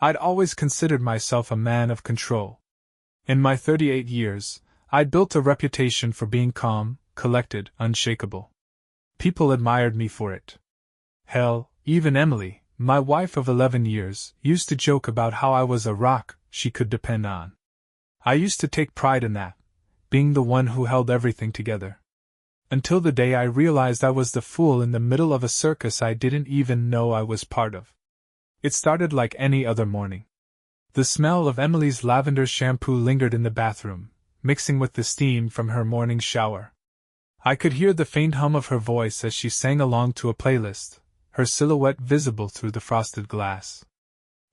I'd always considered myself a man of control. In my 38 years, I'd built a reputation for being calm, collected, unshakable. People admired me for it. Hell, even Emily, my wife of 11 years, used to joke about how I was a rock she could depend on. I used to take pride in that, being the one who held everything together. Until the day I realized I was the fool in the middle of a circus I didn't even know I was part of. It started like any other morning. The smell of Emily's lavender shampoo lingered in the bathroom, mixing with the steam from her morning shower. I could hear the faint hum of her voice as she sang along to a playlist, her silhouette visible through the frosted glass.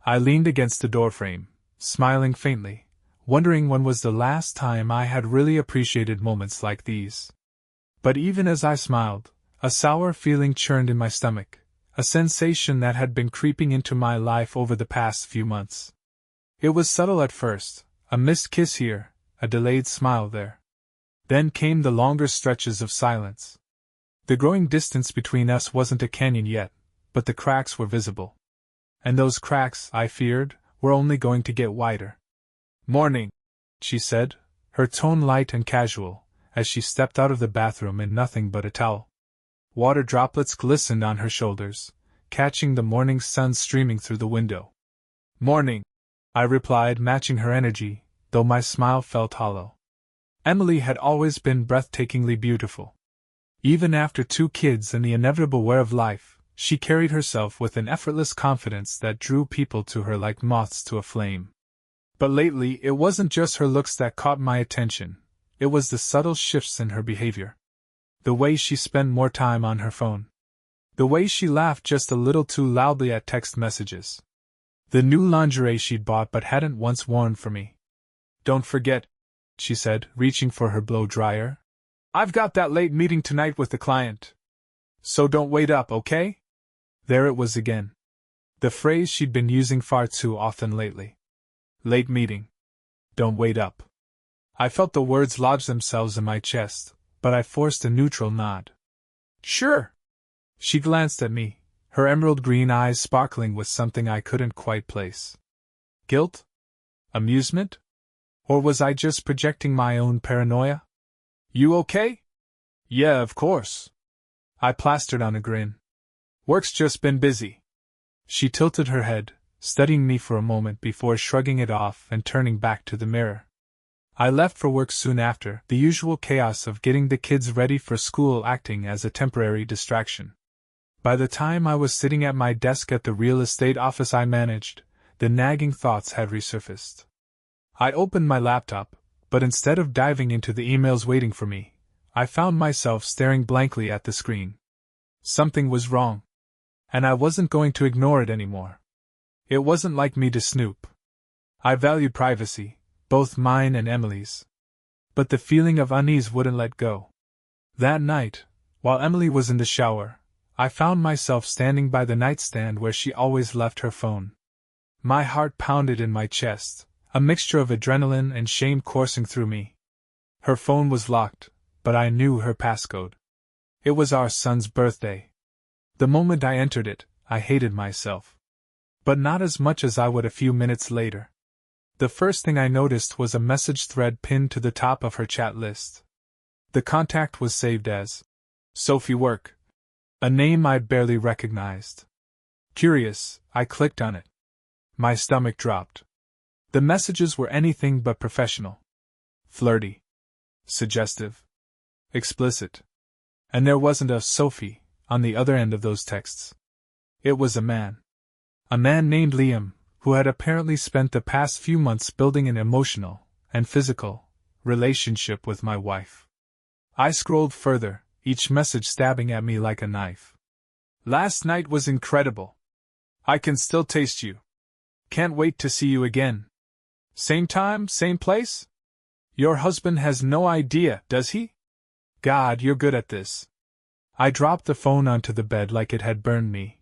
I leaned against the doorframe, smiling faintly, wondering when was the last time I had really appreciated moments like these. But even as I smiled, a sour feeling churned in my stomach, a sensation that had been creeping into my life over the past few months. It was subtle at first, a missed kiss here, a delayed smile there. Then came the longer stretches of silence. The growing distance between us wasn't a canyon yet, but the cracks were visible. And those cracks, I feared, were only going to get wider. "Morning," she said, her tone light and casual, as she stepped out of the bathroom in nothing but a towel. Water droplets glistened on her shoulders, catching the morning sun streaming through the window. "Morning," I replied, matching her energy, though my smile felt hollow. Emily had always been breathtakingly beautiful. Even after 2 kids and the inevitable wear of life, she carried herself with an effortless confidence that drew people to her like moths to a flame. But lately it wasn't just her looks that caught my attention, it was the subtle shifts in her behavior. The way she spent more time on her phone. The way she laughed just a little too loudly at text messages. The new lingerie she'd bought but hadn't once worn for me. "Don't forget," she said, reaching for her blow dryer. "I've got that late meeting tonight with the client. So don't wait up, okay?" There it was again. The phrase she'd been using far too often lately. Late meeting. Don't wait up. I felt the words lodge themselves in my chest, but I forced a neutral nod. "Sure." She glanced at me, her emerald green eyes sparkling with something I couldn't quite place. Guilt? Amusement? Or was I just projecting my own paranoia? "You okay?" "Yeah, of course." I plastered on a grin. "Work's just been busy." She tilted her head, studying me for a moment before shrugging it off and turning back to the mirror. I left for work soon after, the usual chaos of getting the kids ready for school acting as a temporary distraction. By the time I was sitting at my desk at the real estate office I managed, the nagging thoughts had resurfaced. I opened my laptop, but instead of diving into the emails waiting for me, I found myself staring blankly at the screen. Something was wrong. And I wasn't going to ignore it anymore. It wasn't like me to snoop. I valued privacy, both mine and Emily's. But the feeling of unease wouldn't let go. That night, while Emily was in the shower, I found myself standing by the nightstand where she always left her phone. My heart pounded in my chest, a mixture of adrenaline and shame coursing through me. Her phone was locked, but I knew her passcode. It was our son's birthday. The moment I entered it, I hated myself. But not as much as I would a few minutes later. The first thing I noticed was a message thread pinned to the top of her chat list. The contact was saved as Sophie Work, a name I'd barely recognized. Curious, I clicked on it. My stomach dropped. The messages were anything but professional. Flirty. Suggestive. Explicit. And there wasn't a Sophie on the other end of those texts. It was a man. A man named Liam, who had apparently spent the past few months building an emotional and physical relationship with my wife. I scrolled further, each message stabbing at me like a knife. "Last night was incredible. I can still taste you. Can't wait to see you again. Same time, same place? Your husband has no idea, does he? God, you're good at this." I dropped the phone onto the bed like it had burned me.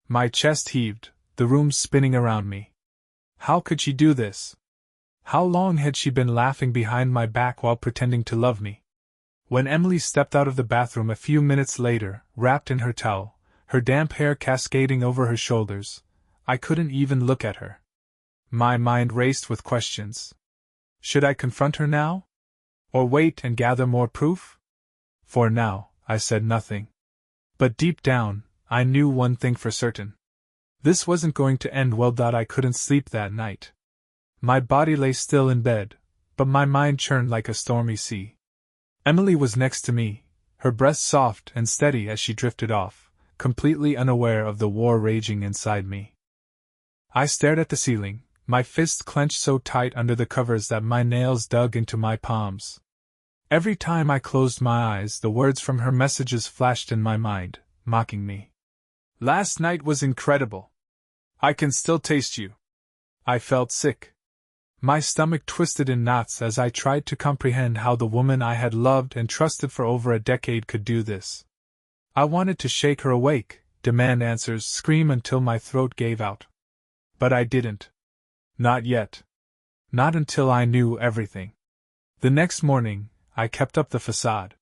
My chest heaved, the room spinning around me. How could she do this? How long had she been laughing behind my back while pretending to love me? When Emily stepped out of the bathroom a few minutes later, wrapped in her towel, her damp hair cascading over her shoulders, I couldn't even look at her. My mind raced with questions. Should I confront her now? Or wait and gather more proof? For now, I said nothing. But deep down, I knew one thing for certain. This wasn't going to end well. I couldn't sleep that night. My body lay still in bed, but my mind churned like a stormy sea. Emily was next to me, her breath soft and steady as she drifted off, completely unaware of the war raging inside me. I stared at the ceiling, my fists clenched so tight under the covers that my nails dug into my palms. Every time I closed my eyes, the words from her messages flashed in my mind, mocking me. Last night was incredible. I can still taste you. I felt sick. My stomach twisted in knots as I tried to comprehend how the woman I had loved and trusted for over a decade could do this. I wanted to shake her awake, demand answers, scream until my throat gave out. But I didn't. Not yet. Not until I knew everything. The next morning, I kept up the facade.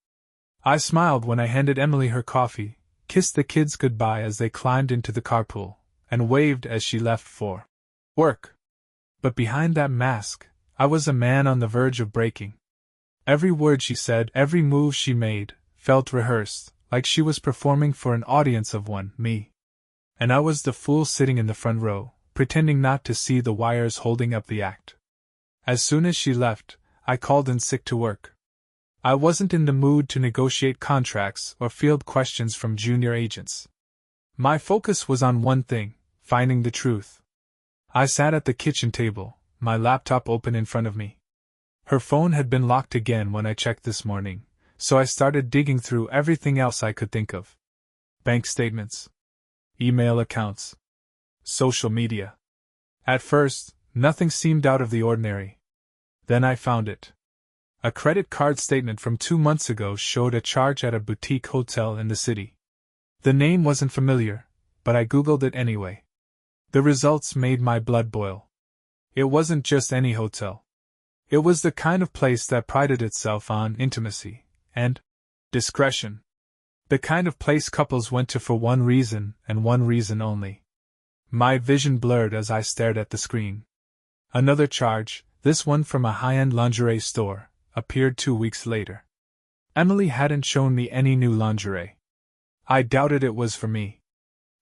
I smiled when I handed Emily her coffee, kissed the kids goodbye as they climbed into the carpool, and waved as she left for work. But behind that mask, I was a man on the verge of breaking. Every word she said, every move she made, felt rehearsed, like she was performing for an audience of one, me. And I was the fool sitting in the front row, pretending not to see the wires holding up the act. As soon as she left, I called in sick to work. I wasn't in the mood to negotiate contracts or field questions from junior agents. My focus was on one thing, finding the truth. I sat at the kitchen table, my laptop open in front of me. Her phone had been locked again when I checked this morning, so I started digging through everything else I could think of. Bank statements, email accounts, social media. At first, nothing seemed out of the ordinary. Then I found it. A credit card statement from 2 months ago showed a charge at a boutique hotel in the city. The name wasn't familiar, but I Googled it anyway. The results made my blood boil. It wasn't just any hotel. It was the kind of place that prided itself on intimacy and discretion. The kind of place couples went to for one reason and one reason only. My vision blurred as I stared at the screen. Another charge, this one from a high-end lingerie store, appeared 2 weeks later. Emily hadn't shown me any new lingerie. I doubted it was for me.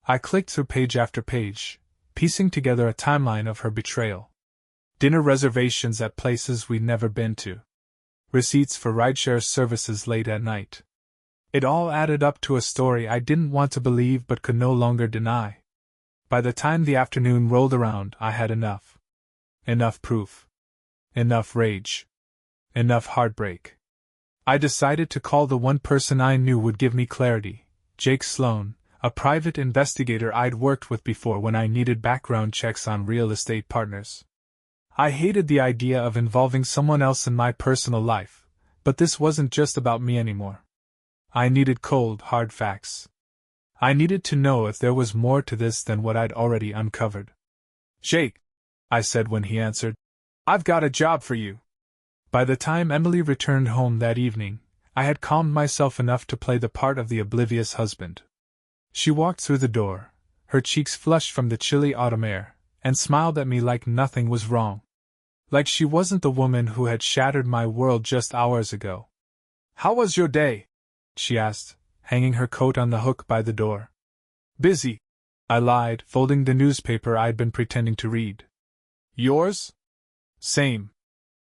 I clicked through page after page, piecing together a timeline of her betrayal. Dinner reservations at places we'd never been to. Receipts for rideshare services late at night. It all added up to a story I didn't want to believe but could no longer deny. By the time the afternoon rolled around, I had enough. Enough proof. Enough rage. Enough heartbreak. I decided to call the one person I knew would give me clarity, Jake Sloan, a private investigator I'd worked with before when I needed background checks on real estate partners. I hated the idea of involving someone else in my personal life, but this wasn't just about me anymore. I needed cold, hard facts. I needed to know if there was more to this than what I'd already uncovered. "Jake," I said when he answered, "I've got a job for you." By the time Emily returned home that evening, I had calmed myself enough to play the part of the oblivious husband. She walked through the door, her cheeks flushed from the chilly autumn air, and smiled at me like nothing was wrong. Like she wasn't the woman who had shattered my world just hours ago. "How was your day?" she asked, hanging her coat on the hook by the door. "Busy," I lied, folding the newspaper I'd been pretending to read. "Yours?" "Same."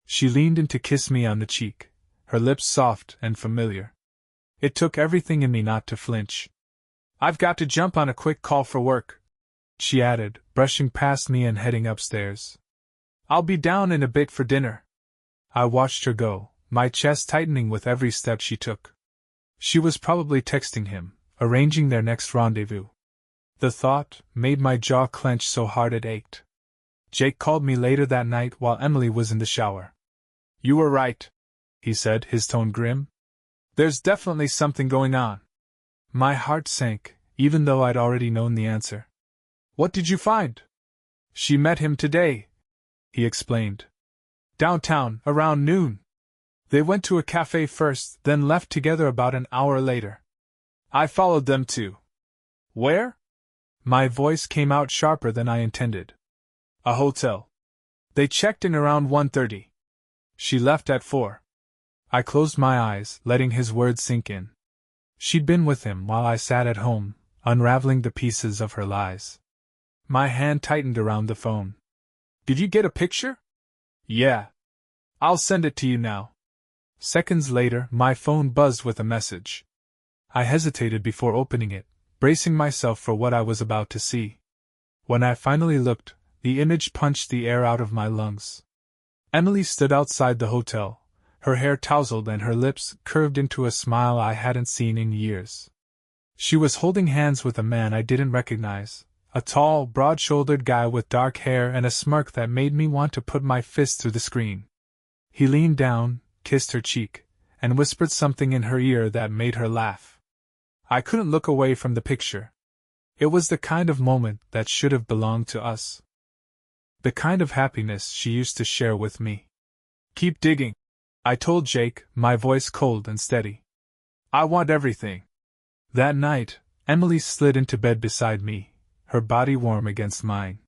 She leaned in to kiss me on the cheek, her lips soft and familiar. It took everything in me not to flinch. "I've got to jump on a quick call for work," she added, brushing past me and heading upstairs. "I'll be down in a bit for dinner." I watched her go, my chest tightening with every step she took. She was probably texting him, arranging their next rendezvous. The thought made my jaw clench so hard it ached. Jake called me later that night while Emily was in the shower. "You were right," he said, his tone grim. "There's definitely something going on." My heart sank, even though I'd already known the answer. "What did you find?" "She met him today," he explained. "Downtown, around noon. They went to a cafe first, then left together about an hour later. I followed them too." "Where?" My voice came out sharper than I intended. "A hotel. They checked in around 1:30. She left at 4. I closed my eyes, letting his words sink in. She'd been with him while I sat at home, unraveling the pieces of her lies. My hand tightened around the phone. Did you get a picture? Yeah. I'll send it to you now. Seconds later, my phone buzzed with a message. I hesitated before opening it, bracing myself for what I was about to see. When I finally looked, the image punched the air out of my lungs. Emily stood outside the hotel, her hair tousled and her lips curved into a smile I hadn't seen in years. She was holding hands with a man I didn't recognize, a tall, broad-shouldered guy with dark hair and a smirk that made me want to put my fist through the screen. He leaned down, kissed her cheek, and whispered something in her ear that made her laugh. I couldn't look away from the picture. It was the kind of moment that should have belonged to us. The kind of happiness she used to share with me. Keep digging, I told Jake, my voice cold and steady. I want everything. That night, Emily slid into bed beside me, her body warm against mine.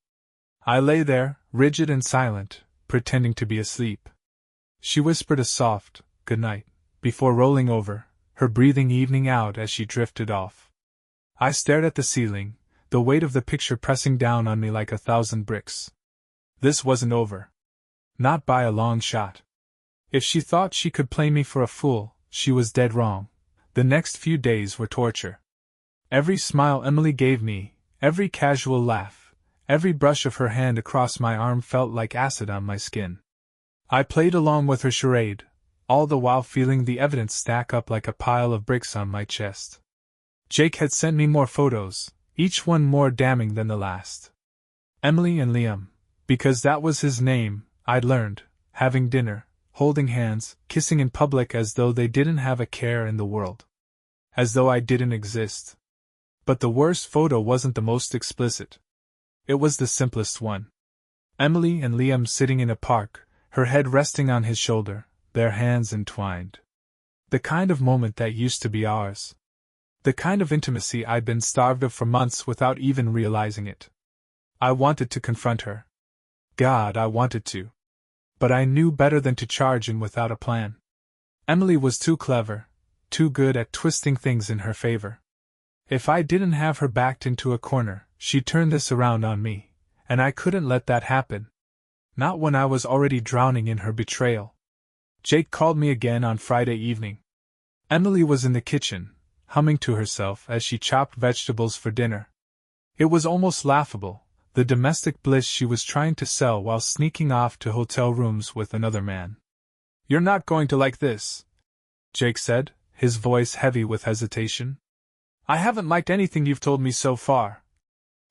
I lay there, rigid and silent, pretending to be asleep. She whispered a soft, "good night," before rolling over, her breathing evening out as she drifted off. I stared at the ceiling, the weight of the picture pressing down on me like 1,000 bricks. This wasn't over. Not by a long shot. If she thought she could play me for a fool, she was dead wrong. The next few days were torture. Every smile Emily gave me, every casual laugh, every brush of her hand across my arm felt like acid on my skin. I played along with her charade, all the while feeling the evidence stack up like a pile of bricks on my chest. Jake had sent me more photos, each one more damning than the last. Emily and Liam, because that was his name, I'd learned, having dinner, holding hands, kissing in public as though they didn't have a care in the world. As though I didn't exist. But the worst photo wasn't the most explicit. It was the simplest one. Emily and Liam sitting in a park, her head resting on his shoulder, their hands entwined. The kind of moment that used to be ours. The kind of intimacy I'd been starved of for months without even realizing it. I wanted to confront her. God, I wanted to. But I knew better than to charge in without a plan. Emily was too clever, too good at twisting things in her favor. If I didn't have her backed into a corner, she'd turn this around on me, and I couldn't let that happen. Not when I was already drowning in her betrayal. Jake called me again on Friday evening. Emily was in the kitchen, humming to herself as she chopped vegetables for dinner. It was almost laughable, the domestic bliss she was trying to sell while sneaking off to hotel rooms with another man. "You're not going to like this," Jake said, his voice heavy with hesitation. "I haven't liked anything you've told me so far,"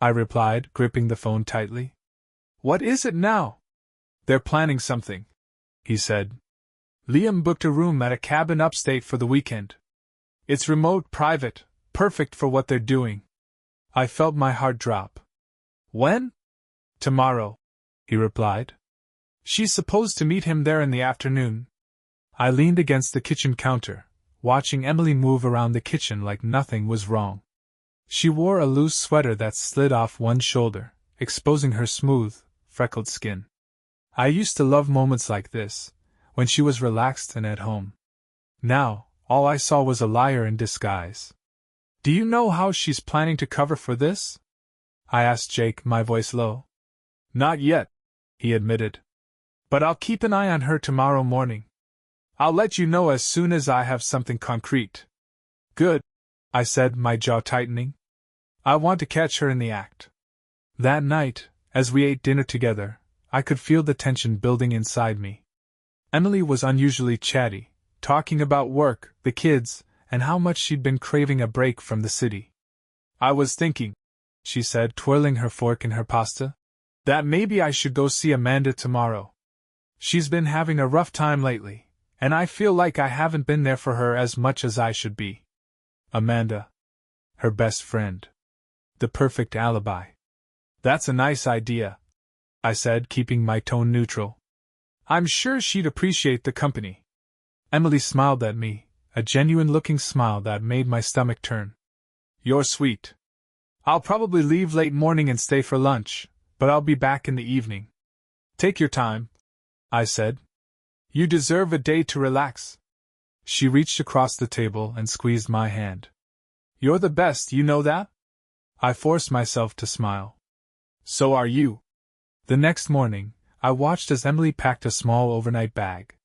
I replied, gripping the phone tightly. "What is it now?" "They're planning something," he said. "Liam booked a room at a cabin upstate for the weekend. It's remote, private, perfect for what they're doing." I felt my heart drop. "When?" "Tomorrow," he replied. "She's supposed to meet him there in the afternoon." I leaned against the kitchen counter, watching Emily move around the kitchen like nothing was wrong. She wore a loose sweater that slid off one shoulder, exposing her smooth, freckled skin. I used to love moments like this, when she was relaxed and at home. Now, all I saw was a liar in disguise. "Do you know how she's planning to cover for this?" I asked Jake, my voice low. "Not yet," he admitted. "But I'll keep an eye on her tomorrow morning. I'll let you know as soon as I have something concrete." "Good," I said, my jaw tightening. "I want to catch her in the act." That night, as we ate dinner together, I could feel the tension building inside me. Emily was unusually chatty, talking about work, the kids, and how much she'd been craving a break from the city. "I was thinking," she said, twirling her fork in her pasta, "that maybe I should go see Amanda tomorrow. She's been having a rough time lately, and I feel like I haven't been there for her as much as I should be." Amanda. Her best friend. The perfect alibi. "That's a nice idea," I said, keeping my tone neutral. "I'm sure she'd appreciate the company." Emily smiled at me, a genuine-looking smile that made my stomach turn. "You're sweet. I'll probably leave late morning and stay for lunch, but I'll be back in the evening." Take your time, I said. You deserve a day to relax. She reached across the table and squeezed my hand. You're the best, you know that? I forced myself to smile. So are you. The next morning, I watched as Emily packed a small overnight bag.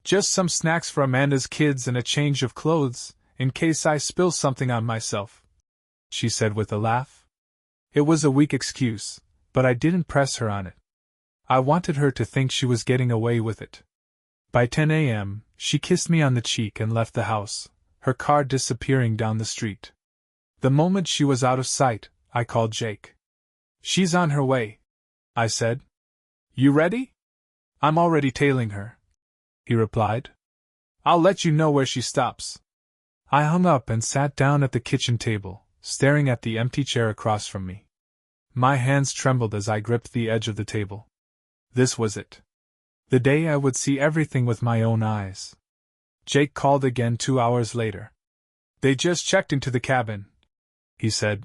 Just some snacks for Amanda's kids and a change of clothes, in case I spill something on myself, she said with a laugh. It was a weak excuse, but I didn't press her on it. I wanted her to think she was getting away with it. By 10 a.m., she kissed me on the cheek and left the house, her car disappearing down the street. The moment she was out of sight, I called Jake. She's on her way, I said. You ready? I'm already tailing her, he replied. I'll let you know where she stops. I hung up and sat down at the kitchen table, staring at the empty chair across from me. My hands trembled as I gripped the edge of the table. This was it. The day I would see everything with my own eyes. Jake called again 2 hours later. They just checked into the cabin, he said.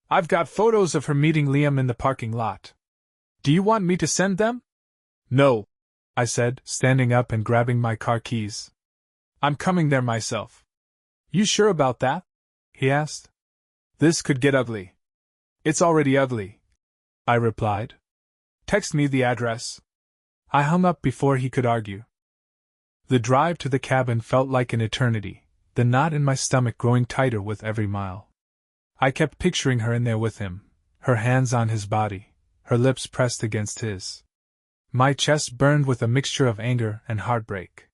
I've got photos of her meeting Liam in the parking lot. Do you want me to send them? No, I said, standing up and grabbing my car keys. I'm coming there myself. You sure about that? He asked. This could get ugly. It's already ugly, I replied. Text me the address. I hung up before he could argue. The drive to the cabin felt like an eternity, the knot in my stomach growing tighter with every mile. I kept picturing her in there with him, her hands on his body, her lips pressed against his. My chest burned with a mixture of anger and heartbreak.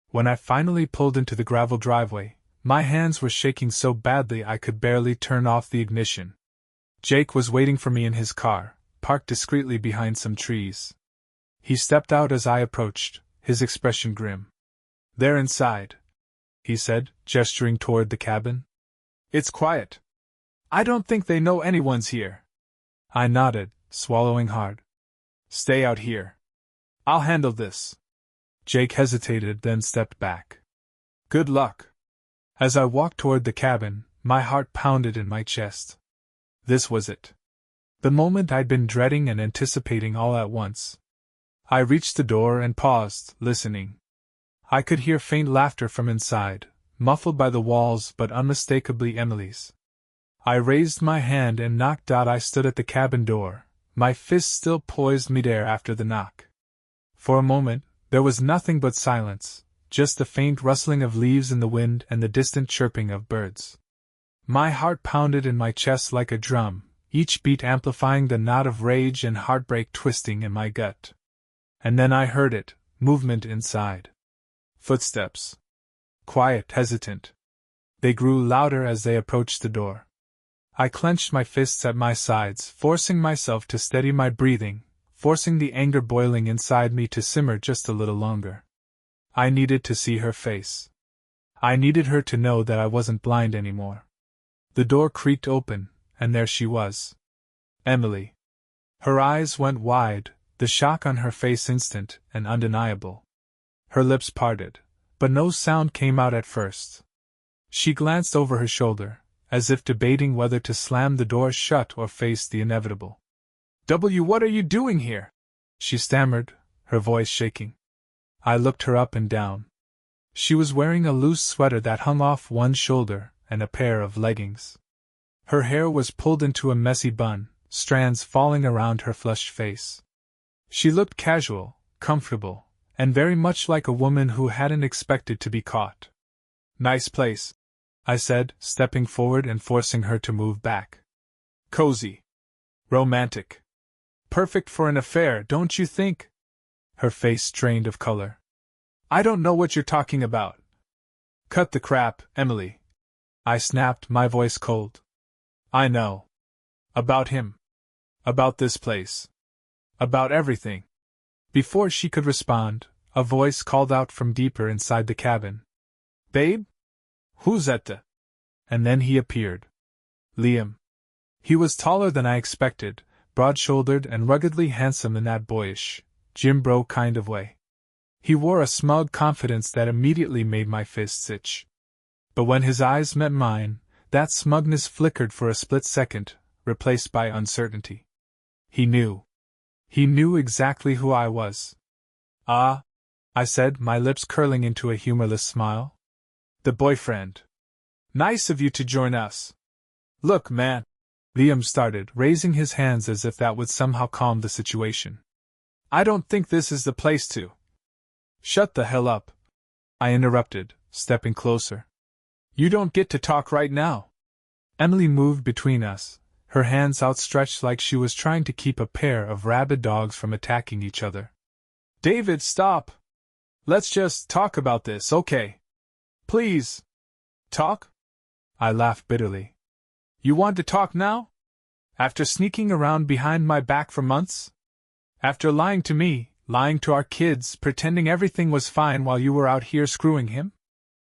When I finally pulled into the gravel driveway, my hands were shaking so badly I could barely turn off the ignition. Jake was waiting for me in his car, parked discreetly behind some trees. He stepped out as I approached, his expression grim. They're inside, he said, gesturing toward the cabin. It's quiet. I don't think they know anyone's here. I nodded, swallowing hard. Stay out here. I'll handle this. Jake hesitated, then stepped back. Good luck. As I walked toward the cabin, my heart pounded in my chest. This was it. The moment I'd been dreading and anticipating all at once. I reached the door and paused, listening. I could hear faint laughter from inside, muffled by the walls but unmistakably Emily's. I raised my hand and knocked. I stood at the cabin door, my fist still poised midair after the knock. For a moment, there was nothing but silence, just the faint rustling of leaves in the wind and the distant chirping of birds. My heart pounded in my chest like a drum, each beat amplifying the knot of rage and heartbreak twisting in my gut. And then I heard it, movement inside. Footsteps. Quiet, hesitant. They grew louder as they approached the door. I clenched my fists at my sides, forcing myself to steady my breathing, forcing the anger boiling inside me to simmer just a little longer. I needed to see her face. I needed her to know that I wasn't blind anymore. The door creaked open, and there she was. Emily. Her eyes went wide, the shock on her face instant and undeniable. Her lips parted, but no sound came out at first. She glanced over her shoulder, as if debating whether to slam the door shut or face the inevitable. What are you doing here? She stammered, her voice shaking. I looked her up and down. She was wearing a loose sweater that hung off one shoulder and a pair of leggings. Her hair was pulled into a messy bun, strands falling around her flushed face. She looked casual, comfortable, and very much like a woman who hadn't expected to be caught. Nice place, I said, stepping forward and forcing her to move back. Cozy. Romantic. Perfect for an affair, don't you think? Her face strained of color. I don't know what you're talking about. Cut the crap, Emily. I snapped, my voice cold. I know. About him. About this place. About everything. Before she could respond, a voice called out from deeper inside the cabin. Babe? Who's at the? And then he appeared. Liam. He was taller than I expected, broad-shouldered and ruggedly handsome in that boyish, Jim Bro kind of way. He wore a smug confidence that immediately made my fists itch. But when his eyes met mine, that smugness flickered for a split second, replaced by uncertainty. He knew. He knew exactly who I was. "Ah," I said, my lips curling into a humorless smile. "The boyfriend. Nice of you to join us." "Look, man," Liam started, raising his hands as if that would somehow calm the situation. "I don't think this is the place to—" "Shut the hell up," I interrupted, stepping closer. "You don't get to talk right now." Emily moved between us, her hands outstretched like she was trying to keep a pair of rabid dogs from attacking each other. "David, stop! Let's just talk about this, okay? Please." "Talk?" I laughed bitterly. "You want to talk now? After sneaking around behind my back for months? After lying to me, lying to our kids, pretending everything was fine while you were out here screwing him?"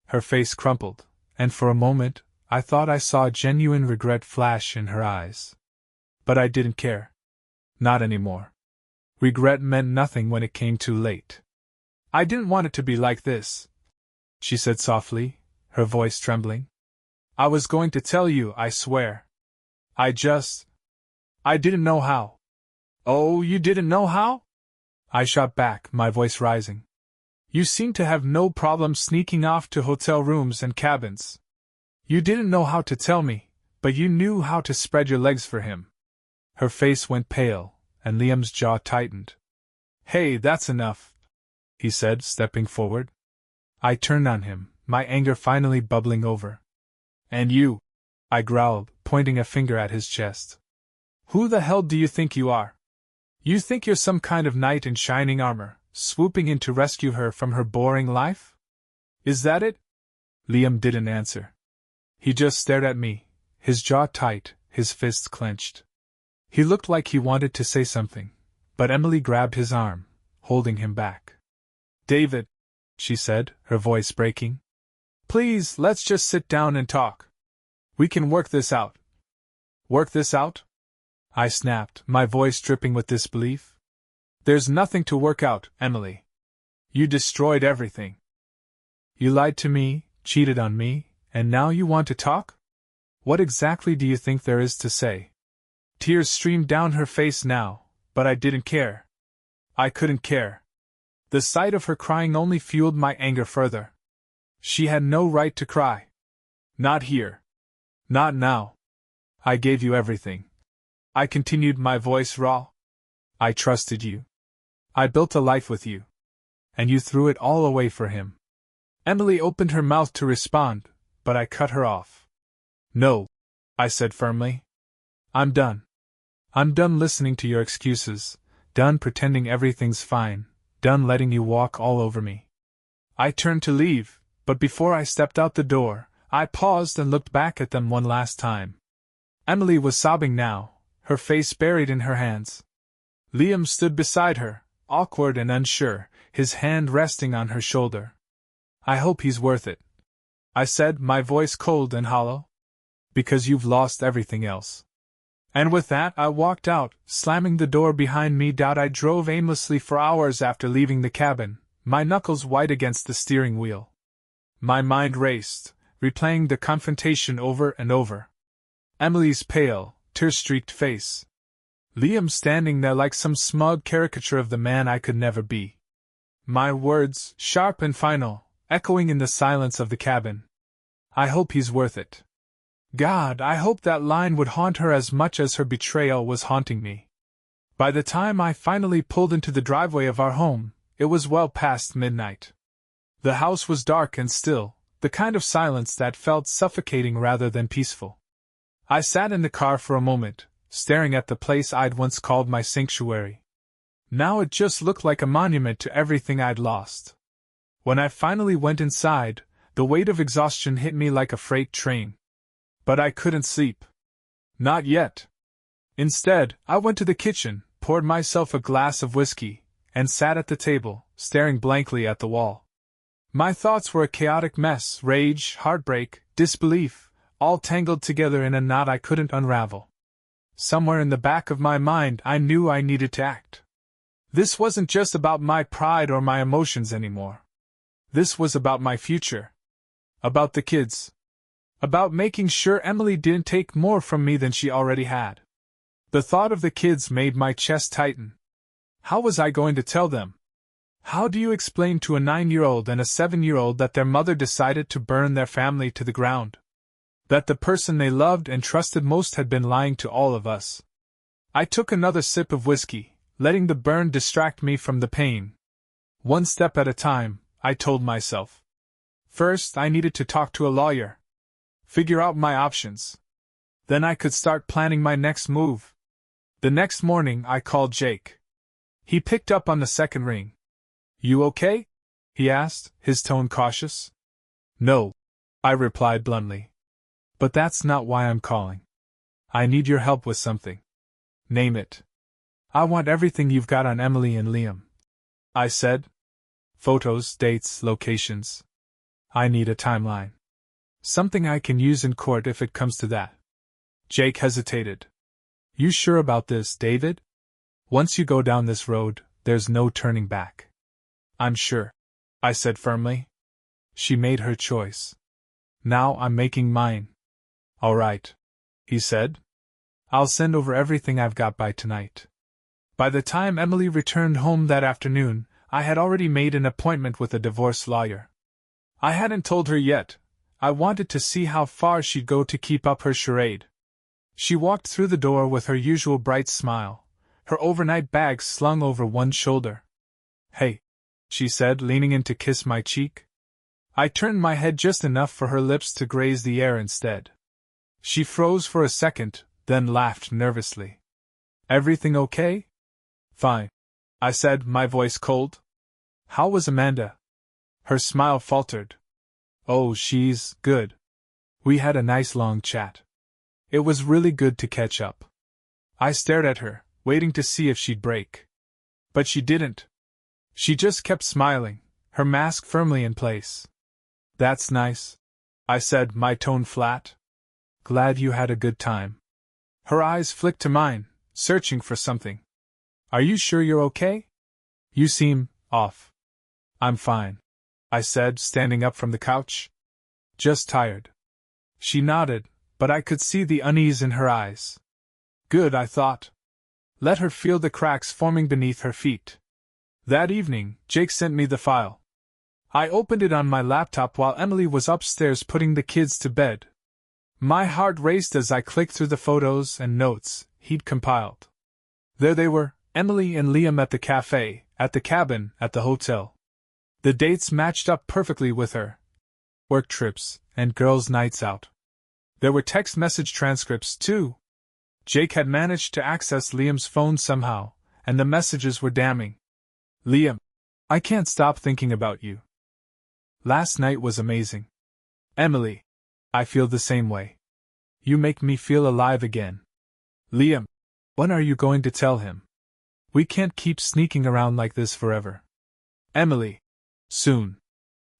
Her face crumpled, and for a moment, I thought I saw genuine regret flash in her eyes. But I didn't care. Not anymore. Regret meant nothing when it came too late. "I didn't want it to be like this," she said softly, her voice trembling. "I was going to tell you, I swear. I didn't know how." "Oh, you didn't know how?" I shot back, my voice rising. "You seem to have no problem sneaking off to hotel rooms and cabins. You didn't know how to tell me, but you knew how to spread your legs for him." Her face went pale, and Liam's jaw tightened. "Hey, that's enough," he said, stepping forward. I turned on him, my anger finally bubbling over. "And you," I growled, pointing a finger at his chest. "Who the hell do you think you are? You think you're some kind of knight in shining armor, swooping in to rescue her from her boring life? Is that it?" Liam didn't answer. He just stared at me, his jaw tight, his fists clenched. He looked like he wanted to say something, but Emily grabbed his arm, holding him back. "David," she said, her voice breaking. "Please, let's just sit down and talk. We can work this out." "Work this out?" I snapped, my voice dripping with disbelief. "There's nothing to work out, Emily. You destroyed everything. You lied to me, cheated on me, and now you want to talk? What exactly do you think there is to say?" Tears streamed down her face now, but I didn't care. I couldn't care. The sight of her crying only fueled my anger further. She had no right to cry. "Not here. Not now. I gave you everything," I continued, my voice raw. "I trusted you. I built a life with you. And you threw it all away for him." Emily opened her mouth to respond, but I cut her off. "No," I said firmly. "I'm done. I'm done listening to your excuses, done pretending everything's fine, done letting you walk all over me." I turned to leave, but before I stepped out the door, I paused and looked back at them one last time. Emily was sobbing now, her face buried in her hands. Liam stood beside her, awkward and unsure, his hand resting on her shoulder. "I hope he's worth it," I said, my voice cold and hollow. "Because you've lost everything else." And with that I walked out, slamming the door behind me. I drove aimlessly for hours after leaving the cabin, my knuckles white against the steering wheel. My mind raced, replaying the confrontation over and over. Emily's pale, tear-streaked face. Liam standing there like some smug caricature of the man I could never be. My words, sharp and final, echoing in the silence of the cabin. "I hope he's worth it." God, I hoped that line would haunt her as much as her betrayal was haunting me. By the time I finally pulled into the driveway of our home, it was well past midnight. The house was dark and still, the kind of silence that felt suffocating rather than peaceful. I sat in the car for a moment, staring at the place I'd once called my sanctuary. Now it just looked like a monument to everything I'd lost. When I finally went inside, the weight of exhaustion hit me like a freight train. But I couldn't sleep. Not yet. Instead, I went to the kitchen, poured myself a glass of whiskey, and sat at the table, staring blankly at the wall. My thoughts were a chaotic mess, rage, heartbreak, disbelief, all tangled together in a knot I couldn't unravel. Somewhere in the back of my mind I knew I needed to act. This wasn't just about my pride or my emotions anymore. This was about my future. About the kids. About making sure Emily didn't take more from me than she already had. The thought of the kids made my chest tighten. How was I going to tell them? How do you explain to a 9-year-old and a 7-year-old that their mother decided to burn their family to the ground? That the person they loved and trusted most had been lying to all of us? I took another sip of whiskey, letting the burn distract me from the pain. One step at a time, I told myself. First, I needed to talk to a lawyer. Figure out my options. Then I could start planning my next move. The next morning, I called Jake. He picked up on the second ring. "You okay?" he asked, his tone cautious. "No," I replied bluntly. "But that's not why I'm calling. I need your help with something." "Name it." "I want everything you've got on Emily and Liam," I said. "Photos, dates, locations. I need a timeline. Something I can use in court if it comes to that." Jake hesitated. "You sure about this, David? Once you go down this road, there's no turning back." "I'm sure," I said firmly. "She made her choice. Now I'm making mine." "All right," he said. "I'll send over everything I've got by tonight." By the time Emily returned home that afternoon, I had already made an appointment with a divorce lawyer. I hadn't told her yet. I wanted to see how far she'd go to keep up her charade. She walked through the door with her usual bright smile, her overnight bag slung over one shoulder. "Hey," she said, leaning in to kiss my cheek. I turned my head just enough for her lips to graze the air instead. She froze for a second, then laughed nervously. "Everything okay?" "Fine," I said, my voice cold. "How was Amanda?" Her smile faltered. "Oh, she's good. We had a nice long chat. It was really good to catch up." I stared at her, waiting to see if she'd break. But she didn't. She just kept smiling, her mask firmly in place. "That's nice," I said, my tone flat. "Glad you had a good time." Her eyes flicked to mine, searching for something. "Are you sure you're okay? You seem off." "I'm fine," I said, standing up from the couch. "Just tired." She nodded, but I could see the unease in her eyes. Good, I thought. Let her feel the cracks forming beneath her feet. That evening, Jake sent me the file. I opened it on my laptop while Emily was upstairs putting the kids to bed. My heart raced as I clicked through the photos and notes he'd compiled. There they were, Emily and Liam at the cafe, at the cabin, at the hotel. The dates matched up perfectly with her. Work trips, and girls' nights out. There were text message transcripts, too. Jake had managed to access Liam's phone somehow, and the messages were damning. "Liam, I can't stop thinking about you. Last night was amazing. Emily, I feel the same way. You make me feel alive again. Liam, when are you going to tell him? We can't keep sneaking around like this forever. Emily, soon.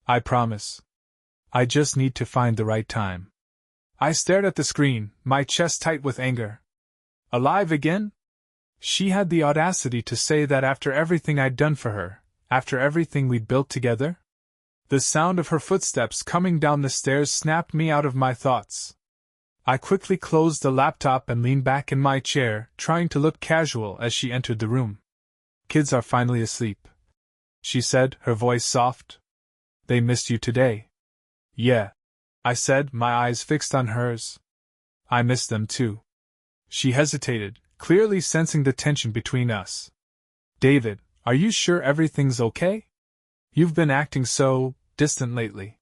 I promise. I just need to find the right time." I stared at the screen, my chest tight with anger. Alive again? She had the audacity to say that after everything I'd done for her, after everything we'd built together? The sound of her footsteps coming down the stairs snapped me out of my thoughts. I quickly closed the laptop and leaned back in my chair, trying to look casual as she entered the room. "Kids are finally asleep," she said, her voice soft. "They missed you today." "Yeah," I said, my eyes fixed on hers. "I missed them too." She hesitated, clearly sensing the tension between us. "David, are you sure everything's okay? You've been acting so distant lately."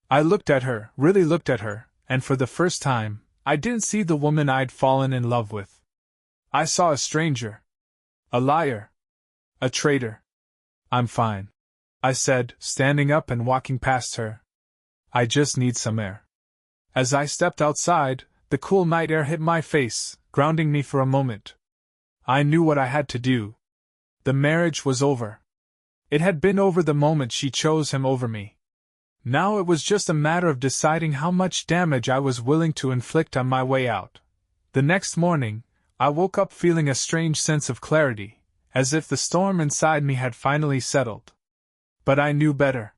I looked at her, really looked at her, and for the first time, I didn't see the woman I'd fallen in love with. I saw a stranger. A liar. A traitor. "I'm fine," I said, standing up and walking past her. "I just need some air." As I stepped outside, the cool night air hit my face, grounding me for a moment. I knew what I had to do. The marriage was over. It had been over the moment she chose him over me. Now it was just a matter of deciding how much damage I was willing to inflict on my way out. The next morning, I woke up feeling a strange sense of clarity, as if the storm inside me had finally settled. But I knew better.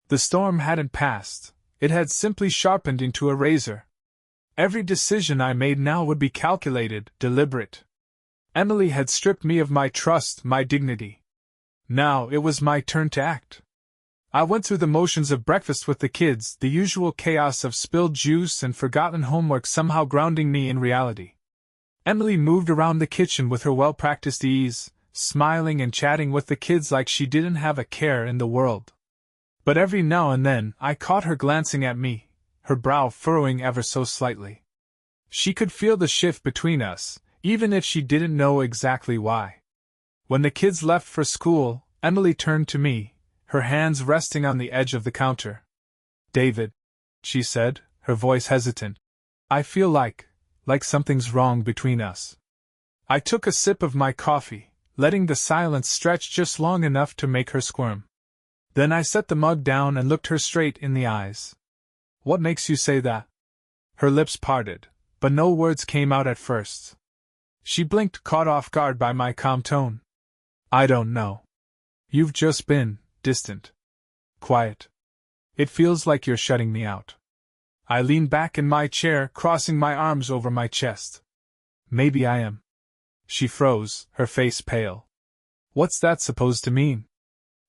The storm hadn't passed, it had simply sharpened into a razor. Every decision I made now would be calculated, deliberate. Emily had stripped me of my trust, my dignity. Now it was my turn to act. I went through the motions of breakfast with the kids, the usual chaos of spilled juice and forgotten homework somehow grounding me in reality. Emily moved around the kitchen with her well-practiced ease, smiling and chatting with the kids like she didn't have a care in the world. But every now and then I caught her glancing at me, her brow furrowing ever so slightly. She could feel the shift between us, even if she didn't know exactly why. When the kids left for school, Emily turned to me, her hands resting on the edge of the counter. "David," she said, her voice hesitant, "I feel like something's wrong between us." I took a sip of my coffee, letting the silence stretch just long enough to make her squirm. Then I set the mug down and looked her straight in the eyes. "What makes you say that?" Her lips parted, but no words came out at first. She blinked, caught off guard by my calm tone. "I don't know. You've just been distant. Quiet. It feels like you're shutting me out." I leaned back in my chair, crossing my arms over my chest. "Maybe I am." She froze, her face pale. "What's that supposed to mean?"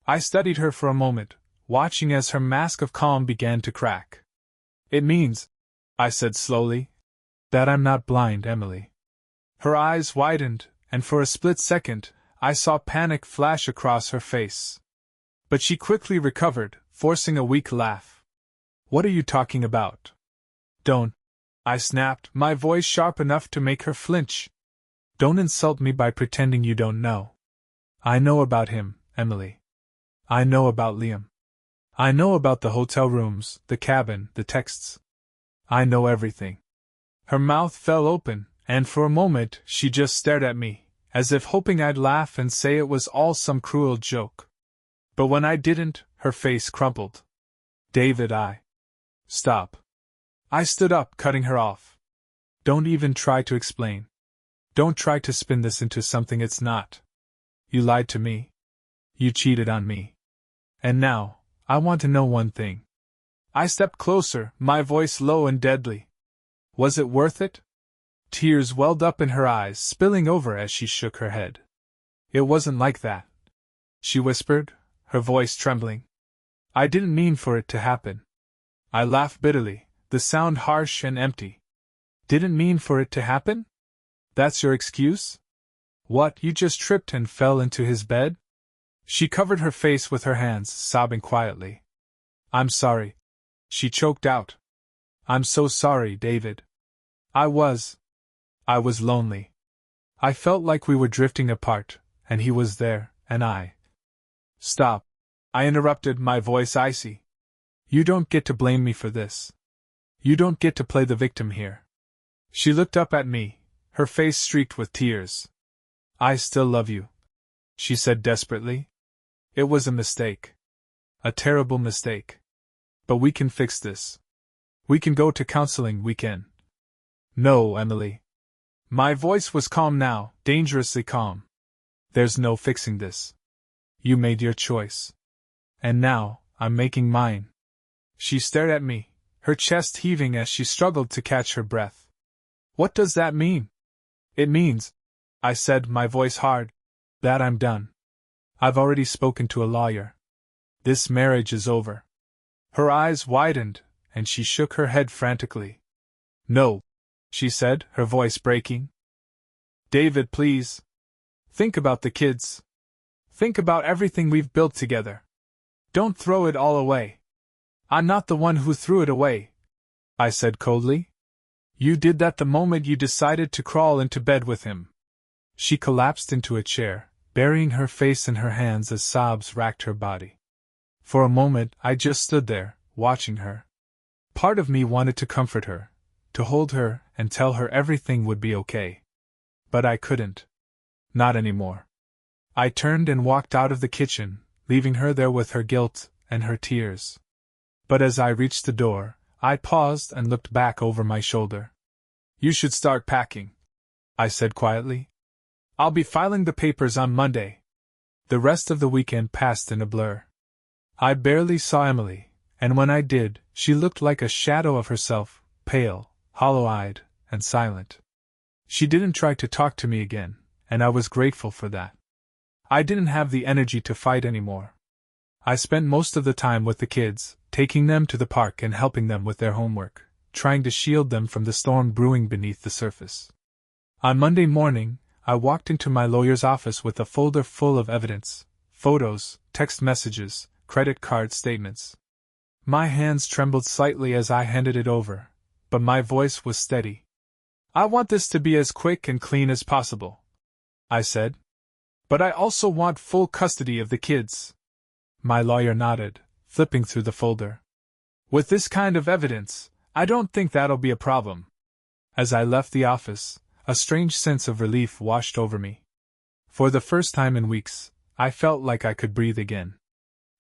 I studied her for a moment, watching as her mask of calm began to crack. "It means," I said slowly, "that I'm not blind, Emily." Her eyes widened, and for a split second, I saw panic flash across her face. But she quickly recovered, forcing a weak laugh. "What are you talking about?" "Don't," I snapped, my voice sharp enough to make her flinch. "Don't insult me by pretending you don't know. I know about him, Emily. I know about Liam. I know about the hotel rooms, the cabin, the texts. I know everything." Her mouth fell open, and for a moment she just stared at me, as if hoping I'd laugh and say it was all some cruel joke. But when I didn't, her face crumpled. "David, Stop." I stood up, cutting her off. "Don't even try to explain. Don't try to spin this into something it's not. You lied to me. You cheated on me. And now, I want to know one thing." I stepped closer, my voice low and deadly. "Was it worth it?" Tears welled up in her eyes, spilling over as she shook her head. "It wasn't like that," she whispered, her voice trembling. "I didn't mean for it to happen." I laughed bitterly, the sound harsh and empty. "Didn't mean for it to happen? That's your excuse? What, you just tripped and fell into his bed?" She covered her face with her hands, sobbing quietly. "I'm sorry," she choked out. "I'm so sorry, David. I was lonely. I felt like we were drifting apart, and he was there, and I—" "Stop," I interrupted, my voice icy. "You don't get to blame me for this. You don't get to play the victim here." She looked up at me, her face streaked with tears. "I still love you," she said desperately. "It was a mistake. A terrible mistake. But we can fix this. We can go to counseling, we can." "No, Emily." My voice was calm now, dangerously calm. "There's no fixing this. You made your choice. And now, I'm making mine." She stared at me, her chest heaving as she struggled to catch her breath. "What does that mean?" "It means," I said, my voice hard, "that I'm done. I've already spoken to a lawyer. This marriage is over." Her eyes widened, and she shook her head frantically. "No," she said, her voice breaking. "David, please. Think about the kids. Think about everything we've built together. Don't throw it all away." "I'm not the one who threw it away," I said coldly. "You did that the moment you decided to crawl into bed with him." She collapsed into a chair, burying her face in her hands as sobs racked her body. For a moment I just stood there, watching her. Part of me wanted to comfort her, to hold her and tell her everything would be okay. But I couldn't. Not anymore. I turned and walked out of the kitchen, leaving her there with her guilt and her tears. But as I reached the door, I paused and looked back over my shoulder. "You should start packing," I said quietly. "I'll be filing the papers on Monday." The rest of the weekend passed in a blur. I barely saw Emily, and when I did, she looked like a shadow of herself, pale, hollow-eyed, and silent. She didn't try to talk to me again, and I was grateful for that. I didn't have the energy to fight anymore. I spent most of the time with the kids, taking them to the park and helping them with their homework, trying to shield them from the storm brewing beneath the surface. On Monday morning, I walked into my lawyer's office with a folder full of evidence, photos, text messages, credit card statements. My hands trembled slightly as I handed it over, but my voice was steady. "I want this to be as quick and clean as possible," I said. "But I also want full custody of the kids." My lawyer nodded, flipping through the folder. "With this kind of evidence, I don't think that'll be a problem." As I left the office, a strange sense of relief washed over me. For the first time in weeks, I felt like I could breathe again.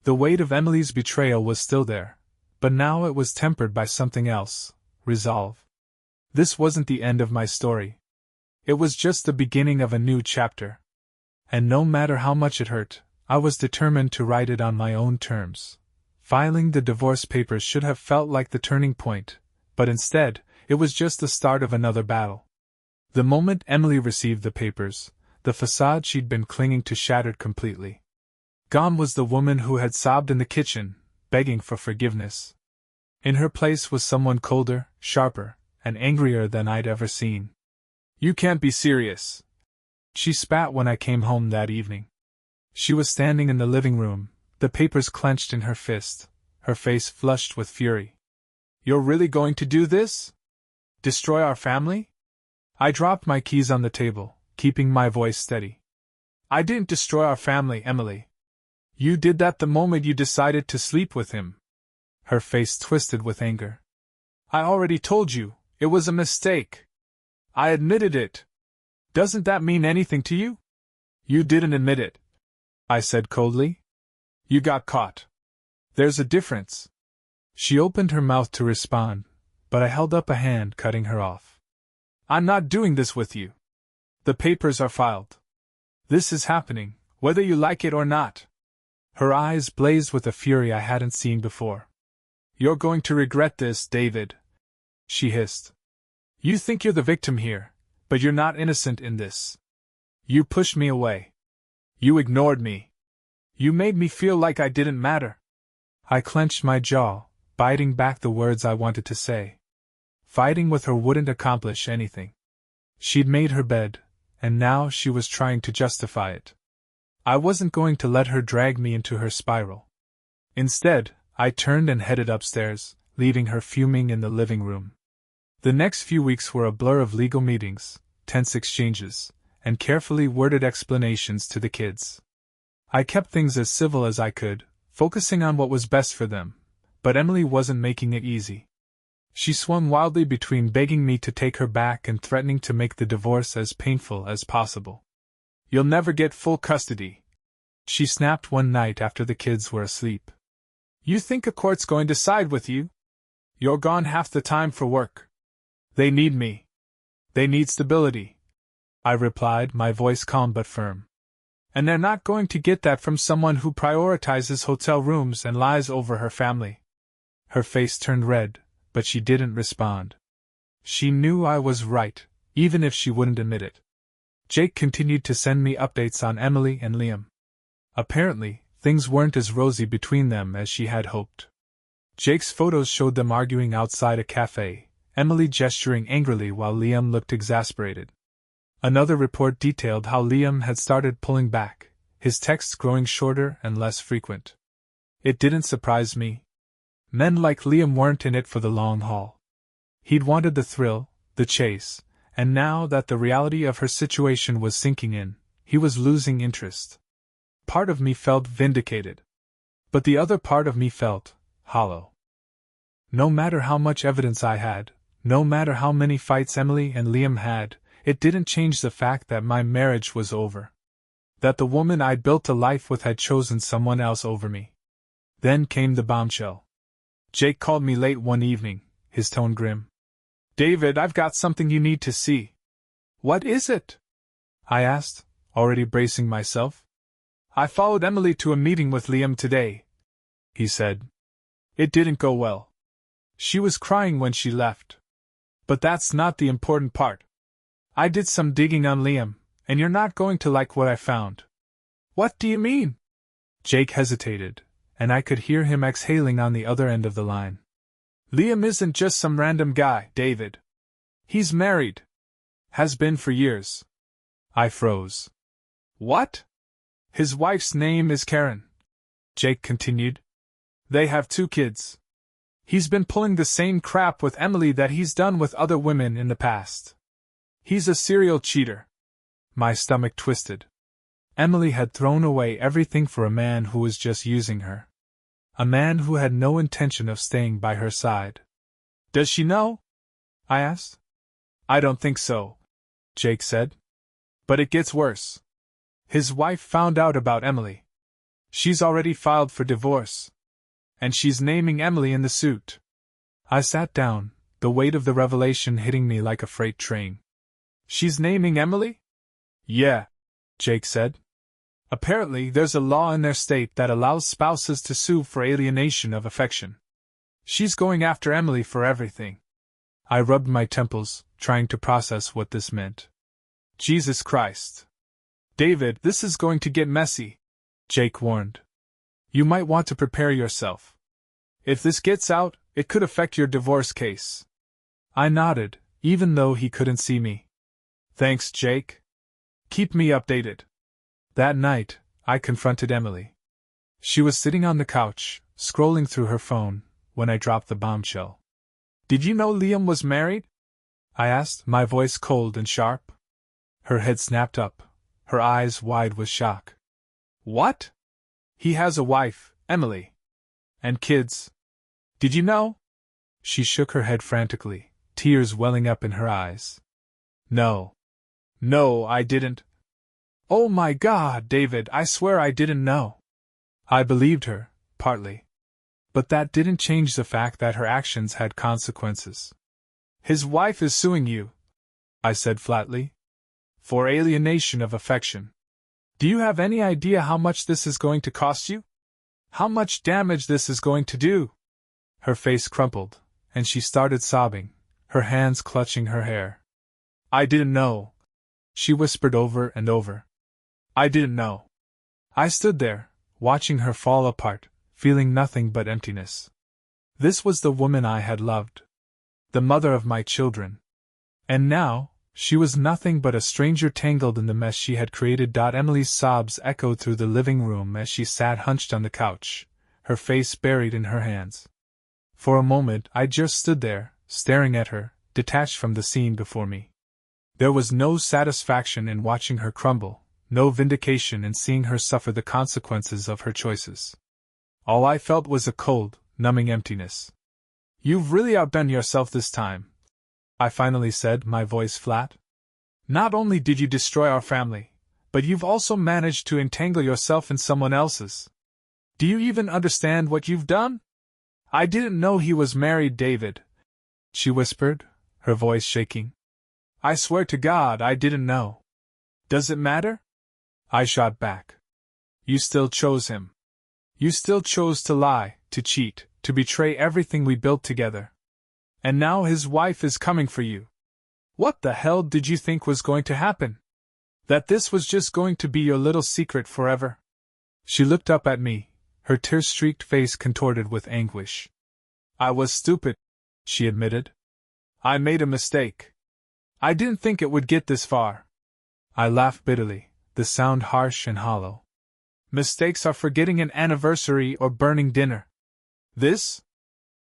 The weight of Emily's betrayal was still there, but now it was tempered by something else: resolve. This wasn't the end of my story. It was just the beginning of a new chapter. And no matter how much it hurt, I was determined to write it on my own terms. Filing the divorce papers should have felt like the turning point, but instead, it was just the start of another battle. The moment Emily received the papers, the facade she'd been clinging to shattered completely. Gone was the woman who had sobbed in the kitchen, begging for forgiveness. In her place was someone colder, sharper, and angrier than I'd ever seen. "You can't be serious," she spat when I came home that evening. She was standing in the living room, the papers clenched in her fist, her face flushed with fury. "You're really going to do this? Destroy our family?" I dropped my keys on the table, keeping my voice steady. "I didn't destroy our family, Emily. You did that the moment you decided to sleep with him." Her face twisted with anger. "I already told you, it was a mistake. I admitted it. Doesn't that mean anything to you?" "You didn't admit it," I said coldly. "You got caught. There's a difference." She opened her mouth to respond, but I held up a hand, cutting her off. "I'm not doing this with you. The papers are filed. This is happening, whether you like it or not." Her eyes blazed with a fury I hadn't seen before. "You're going to regret this, David," she hissed. "You think you're the victim here, but you're not innocent in this. You pushed me away. You ignored me. You made me feel like I didn't matter." I clenched my jaw, biting back the words I wanted to say. Fighting with her wouldn't accomplish anything. She'd made her bed, and now she was trying to justify it. I wasn't going to let her drag me into her spiral. Instead, I turned and headed upstairs, leaving her fuming in the living room. The next few weeks were a blur of legal meetings, tense exchanges, and carefully worded explanations to the kids. I kept things as civil as I could, focusing on what was best for them, but Emily wasn't making it easy. She swung wildly between begging me to take her back and threatening to make the divorce as painful as possible. "You'll never get full custody," she snapped one night after the kids were asleep. "You think a court's going to side with you? You're gone half the time for work. They need me. They need stability," I replied, my voice calm but firm. "And they're not going to get that from someone who prioritizes hotel rooms and lies over her family." Her face turned red, but she didn't respond. She knew I was right, even if she wouldn't admit it. Jake continued to send me updates on Emily and Liam. Apparently, things weren't as rosy between them as she had hoped. Jake's photos showed them arguing outside a cafe, Emily gesturing angrily while Liam looked exasperated. Another report detailed how Liam had started pulling back, his texts growing shorter and less frequent. It didn't surprise me. Men like Liam weren't in it for the long haul. He'd wanted the thrill, the chase, and now that the reality of her situation was sinking in, he was losing interest. Part of me felt vindicated. But the other part of me felt hollow. No matter how much evidence I had, no matter how many fights Emily and Liam had, it didn't change the fact that my marriage was over. That the woman I'd built a life with had chosen someone else over me. Then came the bombshell. Jake called me late one evening, his tone grim. "David, I've got something you need to see." "What is it?" I asked, already bracing myself. "I followed Emily to a meeting with Liam today," he said. "It didn't go well. She was crying when she left. But that's not the important part. I did some digging on Liam, And you're not going to like what I found. What do you mean? Jake hesitated, and I could hear him exhaling on the other end of the line. Liam isn't just some random guy, David. He's married. Has been for years. I froze. What? His wife's name is Karen, Jake continued. They have 2 kids. He's been pulling the same crap with Emily that he's done with other women in the past. He's a serial cheater. My stomach twisted. Emily had thrown away everything for a man who was just using her. A man who had no intention of staying by her side. Does she know? I asked. I don't think so, Jake said. But it gets worse. His wife found out about Emily. She's already filed for divorce. And she's naming Emily in the suit. I sat down, the weight of the revelation hitting me like a freight train. She's naming Emily? Yeah, Jake said. Apparently there's a law in their state that allows spouses to sue for alienation of affection. She's going after Emily for everything. I rubbed my temples, trying to process what this meant. Jesus Christ. David, this is going to get messy, Jake warned. You might want to prepare yourself. If this gets out, it could affect your divorce case. I nodded, even though he couldn't see me. Thanks, Jake. Keep me updated. That night, I confronted Emily. She was sitting on the couch, scrolling through her phone, when I dropped the bombshell. Did you know Liam was married? I asked, my voice cold and sharp. Her head snapped up, her eyes wide with shock. What? He has a wife, Emily. And kids. Did you know? She shook her head frantically, tears welling up in her eyes. No. No, I didn't. Oh my God, David, I swear I didn't know. I believed her, partly. But that didn't change the fact that her actions had consequences. His wife is suing you, I said flatly. For alienation of affection. Do you have any idea how much this is going to cost you? How much damage this is going to do? Her face crumpled, and she started sobbing, her hands clutching her hair. I didn't know, she whispered over and over. I didn't know. I stood there, watching her fall apart, feeling nothing but emptiness. This was the woman I had loved. The mother of my children. And now, she was nothing but a stranger tangled in the mess she had created. Emily's sobs echoed through the living room as she sat hunched on the couch, her face buried in her hands. For a moment I just stood there, staring at her, detached from the scene before me. There was no satisfaction in watching her crumble, no vindication in seeing her suffer the consequences of her choices. All I felt was a cold, numbing emptiness. You've really outdone yourself this time, I finally said, my voice flat. Not only did you destroy our family, but you've also managed to entangle yourself in someone else's. Do you even understand what you've done? I didn't know he was married, David, she whispered, her voice shaking. I swear to God I didn't know. Does it matter? I shot back. You still chose him. You still chose to lie, to cheat, to betray everything we built together. And now his wife is coming for you. What the hell did you think was going to happen? That this was just going to be your little secret forever? She looked up at me, her tear-streaked face contorted with anguish. I was stupid, she admitted. I made a mistake. I didn't think it would get this far. I laughed bitterly, the sound harsh and hollow. Mistakes are forgetting an anniversary or burning dinner. This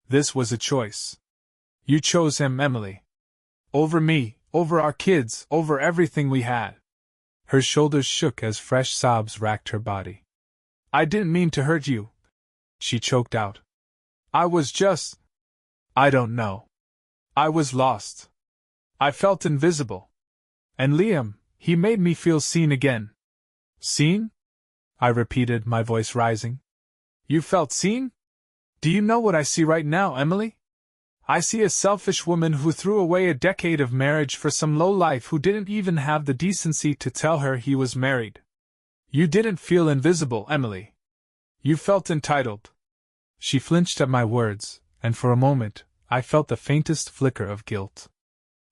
was a choice. You chose him, Emily. Over me, over our kids, over everything we had. Her shoulders shook as fresh sobs racked her body. I didn't mean to hurt you, she choked out. I was just... I don't know. I was lost. I felt invisible. And Liam, he made me feel seen again. Seen? I repeated, my voice rising. You felt seen? Do you know what I see right now, Emily? I see a selfish woman who threw away a decade of marriage for some lowlife who didn't even have the decency to tell her he was married. You didn't feel invisible, Emily. You felt entitled. She flinched at my words, and for a moment, I felt the faintest flicker of guilt.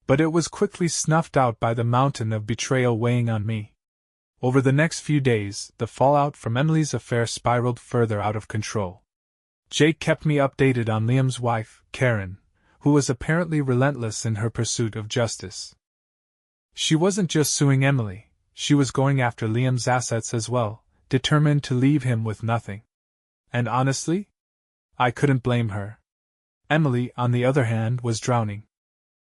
But it was quickly snuffed out by the mountain of betrayal weighing on me. Over the next few days, the fallout from Emily's affair spiraled further out of control. Jake kept me updated on Liam's wife, Karen, who was apparently relentless in her pursuit of justice. She wasn't just suing Emily, she was going after Liam's assets as well, determined to leave him with nothing. And honestly, I couldn't blame her. Emily, on the other hand, was drowning.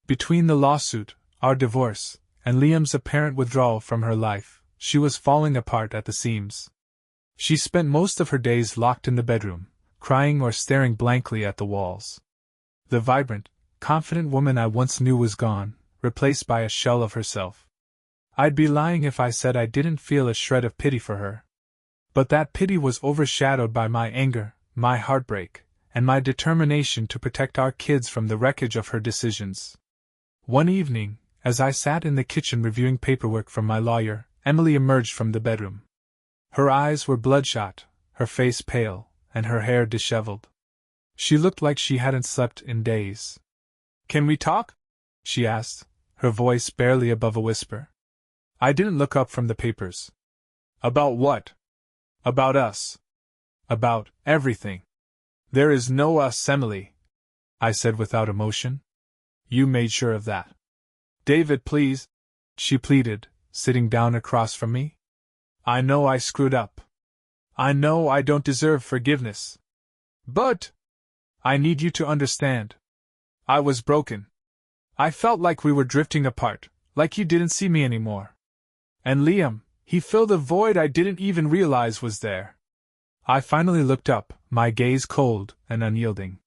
Between the lawsuit, our divorce, and Liam's apparent withdrawal from her life, she was falling apart at the seams. She spent most of her days locked in the bedroom, crying or staring blankly at the walls. The vibrant, confident woman I once knew was gone, replaced by a shell of herself. I'd be lying if I said I didn't feel a shred of pity for her. But that pity was overshadowed by my anger, my heartbreak, and my determination to protect our kids from the wreckage of her decisions. One evening, as I sat in the kitchen reviewing paperwork from my lawyer, Emily emerged from the bedroom. Her eyes were bloodshot, her face pale, and her hair disheveled. She looked like she hadn't slept in days. "Can we talk?" she asked, her voice barely above a whisper. I didn't look up from the papers. "About what?" "About us. About everything." "There is no us, Emily," I said without emotion. "You made sure of that." "David, please," she pleaded, sitting down across from me. "I know I screwed up. I know I don't deserve forgiveness. But I need you to understand. I was broken. I felt like we were drifting apart, like you didn't see me anymore. And Liam, he filled a void I didn't even realize was there." I finally looked up, my gaze cold and unyielding.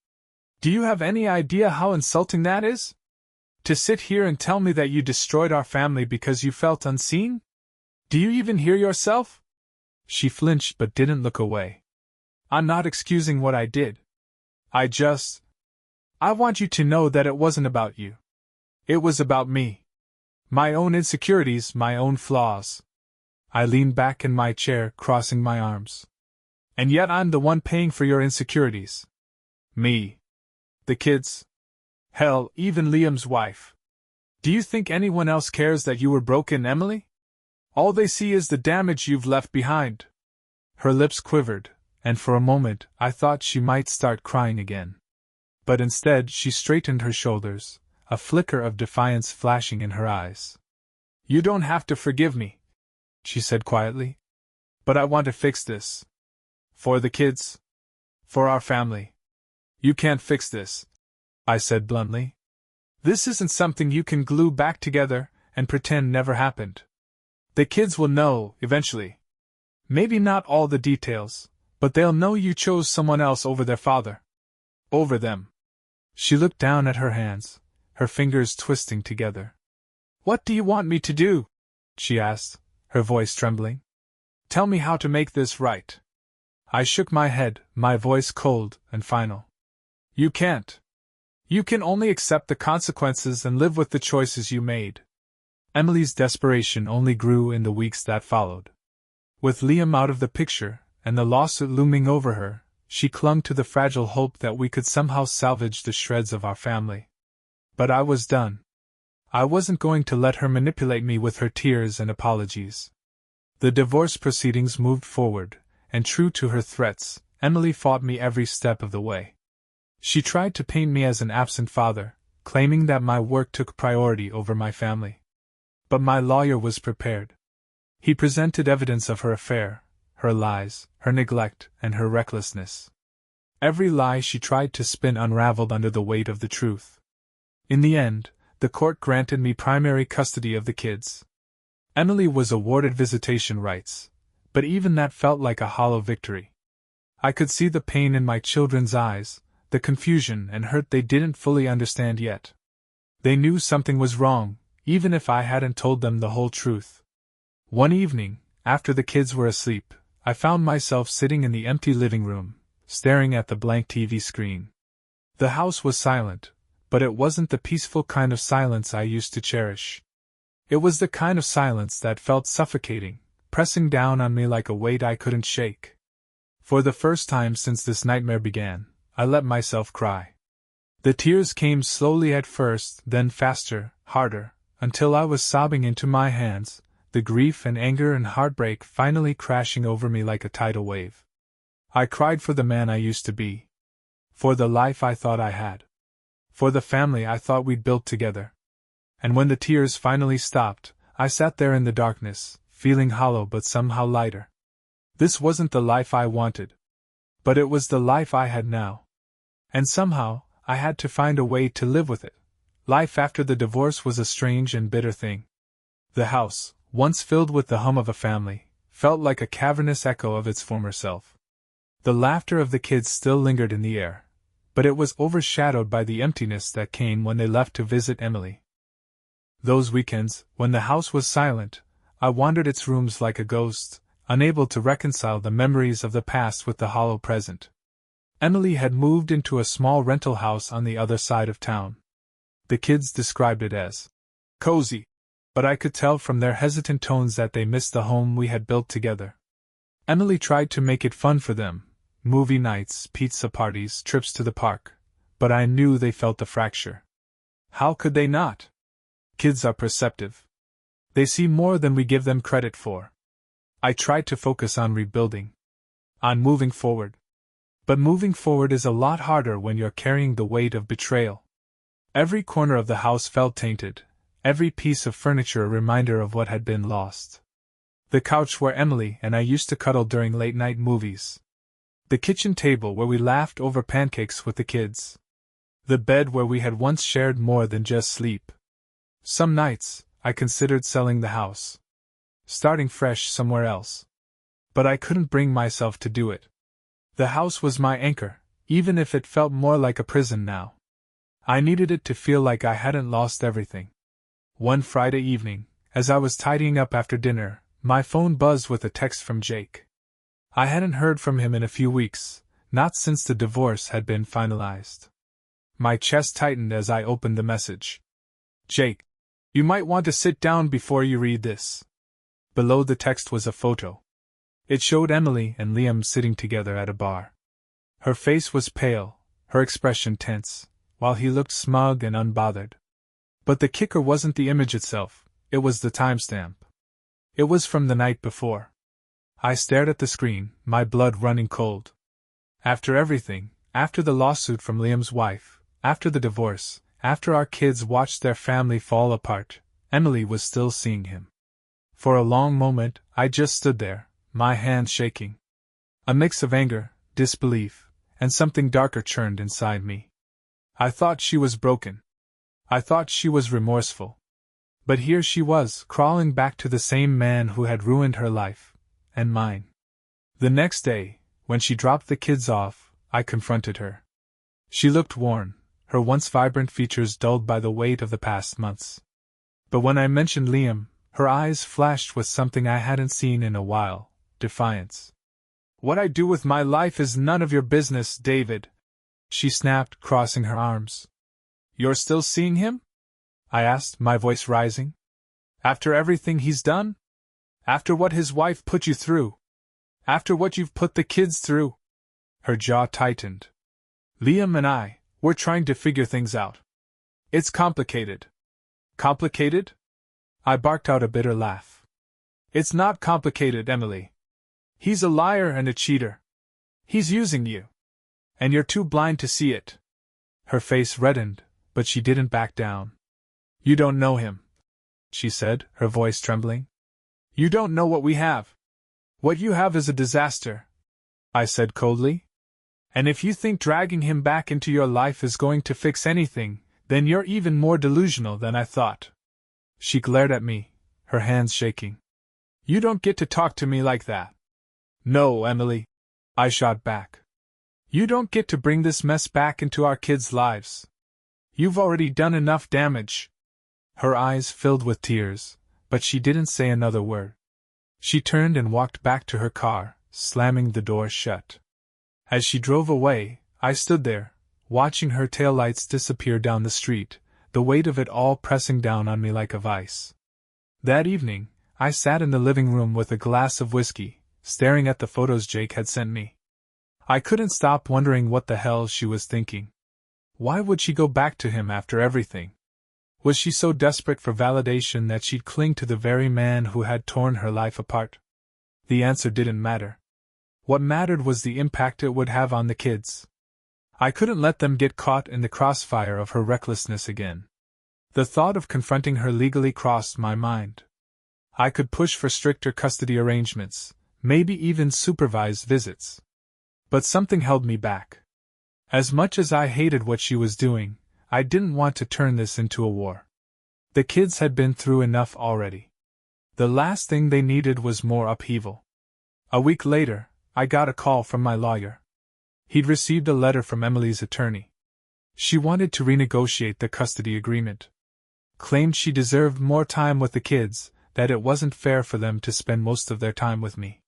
"Do you have any idea how insulting that is? To sit here and tell me that you destroyed our family because you felt unseen? Do you even hear yourself?" She flinched but didn't look away. "I'm not excusing what I did. I want you to know that it wasn't about you. It was about me. My own insecurities, my own flaws." I leaned back in my chair, crossing my arms. "And yet I'm the one paying for your insecurities. Me. The kids. Hell, even Liam's wife. Do you think anyone else cares that you were broken, Emily? All they see is the damage you've left behind." Her lips quivered, and for a moment I thought she might start crying again. But instead she straightened her shoulders, a flicker of defiance flashing in her eyes. "You don't have to forgive me," she said quietly. "But I want to fix this. For the kids. For our family. You can't fix this," I said bluntly. "This isn't something you can glue back together and pretend never happened. The kids will know, eventually. Maybe not all the details, but they'll know you chose someone else over their father. Over them." She looked down at her hands, her fingers twisting together. "What do you want me to do?" she asked, her voice trembling. "Tell me how to make this right." I shook my head, my voice cold and final. "You can't. You can only accept the consequences and live with the choices you made." Emily's desperation only grew in the weeks that followed. With Liam out of the picture, and the lawsuit looming over her, she clung to the fragile hope that we could somehow salvage the shreds of our family. But I was done. I wasn't going to let her manipulate me with her tears and apologies. The divorce proceedings moved forward, and true to her threats, Emily fought me every step of the way. She tried to paint me as an absent father, claiming that my work took priority over my family. But my lawyer was prepared. He presented evidence of her affair, her lies, her neglect, and her recklessness. Every lie she tried to spin unraveled under the weight of the truth. In the end, the court granted me primary custody of the kids. Emily was awarded visitation rights, but even that felt like a hollow victory. I could see the pain in my children's eyes, the confusion and hurt they didn't fully understand yet. They knew something was wrong, even if I hadn't told them the whole truth. One evening, after the kids were asleep, I found myself sitting in the empty living room, staring at the blank TV screen. The house was silent, but it wasn't the peaceful kind of silence I used to cherish. It was the kind of silence that felt suffocating, pressing down on me like a weight I couldn't shake. For the first time since this nightmare began, I let myself cry. The tears came slowly at first, then faster, harder, until I was sobbing into my hands, the grief and anger and heartbreak finally crashing over me like a tidal wave. I cried for the man I used to be. For the life I thought I had. For the family I thought we'd built together. And when the tears finally stopped, I sat there in the darkness, feeling hollow but somehow lighter. This wasn't the life I wanted. But it was the life I had now. And somehow, I had to find a way to live with it. Life after the divorce was a strange and bitter thing. The house, once filled with the hum of a family, felt like a cavernous echo of its former self. The laughter of the kids still lingered in the air, but it was overshadowed by the emptiness that came when they left to visit Emily. Those weekends, when the house was silent, I wandered its rooms like a ghost, unable to reconcile the memories of the past with the hollow present. Emily had moved into a small rental house on the other side of town. The kids described it as cozy, but I could tell from their hesitant tones that they missed the home we had built together. Emily tried to make it fun for them, movie nights, pizza parties, trips to the park, but I knew they felt the fracture. How could they not? Kids are perceptive. They see more than we give them credit for. I tried to focus on rebuilding, on moving forward. But moving forward is a lot harder when you're carrying the weight of betrayal. Every corner of the house felt tainted, every piece of furniture a reminder of what had been lost. The couch where Emily and I used to cuddle during late-night movies. The kitchen table where we laughed over pancakes with the kids. The bed where we had once shared more than just sleep. Some nights, I considered selling the house. Starting fresh somewhere else. But I couldn't bring myself to do it. The house was my anchor, even if it felt more like a prison now. I needed it to feel like I hadn't lost everything. One Friday evening, as I was tidying up after dinner, my phone buzzed with a text from Jake. I hadn't heard from him in a few weeks, not since the divorce had been finalized. My chest tightened as I opened the message. Jake, you might want to sit down before you read this. Below the text was a photo. It showed Emily and Liam sitting together at a bar. Her face was pale, her expression tense, while he looked smug and unbothered. But the kicker wasn't the image itself, it was the timestamp. It was from the night before. I stared at the screen, my blood running cold. After everything, after the lawsuit from Liam's wife, after the divorce, after our kids watched their family fall apart, Emily was still seeing him. For a long moment, I just stood there, my hands shaking. A mix of anger, disbelief, and something darker churned inside me. I thought she was broken. I thought she was remorseful. But here she was, crawling back to the same man who had ruined her life, and mine. The next day, when she dropped the kids off, I confronted her. She looked worn, her once vibrant features dulled by the weight of the past months. But when I mentioned Liam, her eyes flashed with something I hadn't seen in a while, defiance. What I do with my life is none of your business, David, she snapped, crossing her arms. You're still seeing him? I asked, my voice rising. After everything he's done? After what his wife put you through? After what you've put the kids through? Her jaw tightened. Liam and we're trying to figure things out. It's complicated. Complicated? I barked out a bitter laugh. It's not complicated, Emily. He's a liar and a cheater. He's using you. And you're too blind to see it. Her face reddened, but she didn't back down. You don't know him, she said, her voice trembling. You don't know what we have. What you have is a disaster, I said coldly. And if you think dragging him back into your life is going to fix anything, then you're even more delusional than I thought. She glared at me, her hands shaking. You don't get to talk to me like that. No, Emily, I shot back. You don't get to bring this mess back into our kids' lives. You've already done enough damage. Her eyes filled with tears, but she didn't say another word. She turned and walked back to her car, slamming the door shut. As she drove away, I stood there, watching her taillights disappear down the street, the weight of it all pressing down on me like a vice. That evening, I sat in the living room with a glass of whiskey, staring at the photos Jake had sent me. I couldn't stop wondering what the hell she was thinking. Why would she go back to him after everything? Was she so desperate for validation that she'd cling to the very man who had torn her life apart? The answer didn't matter. What mattered was the impact it would have on the kids. I couldn't let them get caught in the crossfire of her recklessness again. The thought of confronting her legally crossed my mind. I could push for stricter custody arrangements, maybe even supervised visits. But something held me back. As much as I hated what she was doing, I didn't want to turn this into a war. The kids had been through enough already. The last thing they needed was more upheaval. A week later, I got a call from my lawyer. He'd received a letter from Emily's attorney. She wanted to renegotiate the custody agreement. Claimed she deserved more time with the kids, that it wasn't fair for them to spend most of their time with me.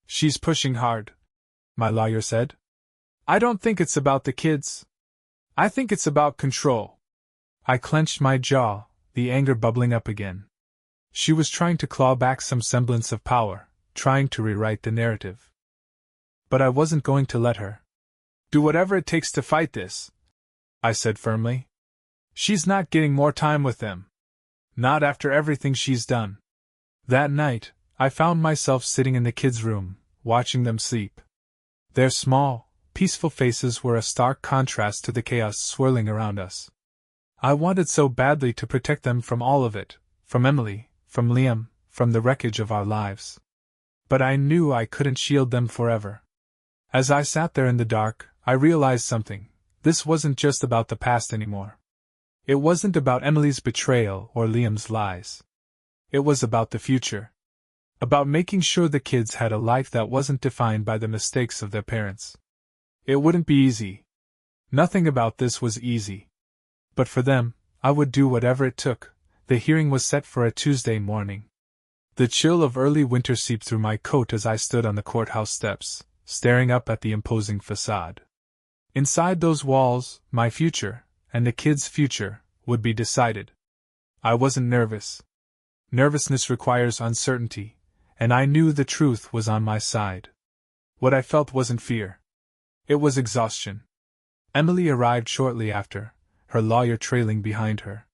She's pushing hard, my lawyer said. I don't think it's about the kids. I think it's about control. I clenched my jaw, the anger bubbling up again. She was trying to claw back some semblance of power, trying to rewrite the narrative. But I wasn't going to let her. Do whatever it takes to fight this, I said firmly. She's not getting more time with them. Not after everything she's done. That night, I found myself sitting in the kids' room, watching them sleep. Their small, peaceful faces were a stark contrast to the chaos swirling around us. I wanted so badly to protect them from all of it, from Emily, from Liam, from the wreckage of our lives. But I knew I couldn't shield them forever. As I sat there in the dark, I realized something. This wasn't just about the past anymore. It wasn't about Emily's betrayal or Liam's lies. It was about the future. About making sure the kids had a life that wasn't defined by the mistakes of their parents. It wouldn't be easy. Nothing about this was easy. But for them, I would do whatever it took. The hearing was set for a Tuesday morning. The chill of early winter seeped through my coat as I stood on the courthouse steps, staring up at the imposing facade. Inside those walls, my future, and the kids' future, would be decided. I wasn't nervous. Nervousness requires uncertainty, and I knew the truth was on my side. What I felt wasn't fear. It was exhaustion. Emily arrived shortly after, her lawyer trailing behind her.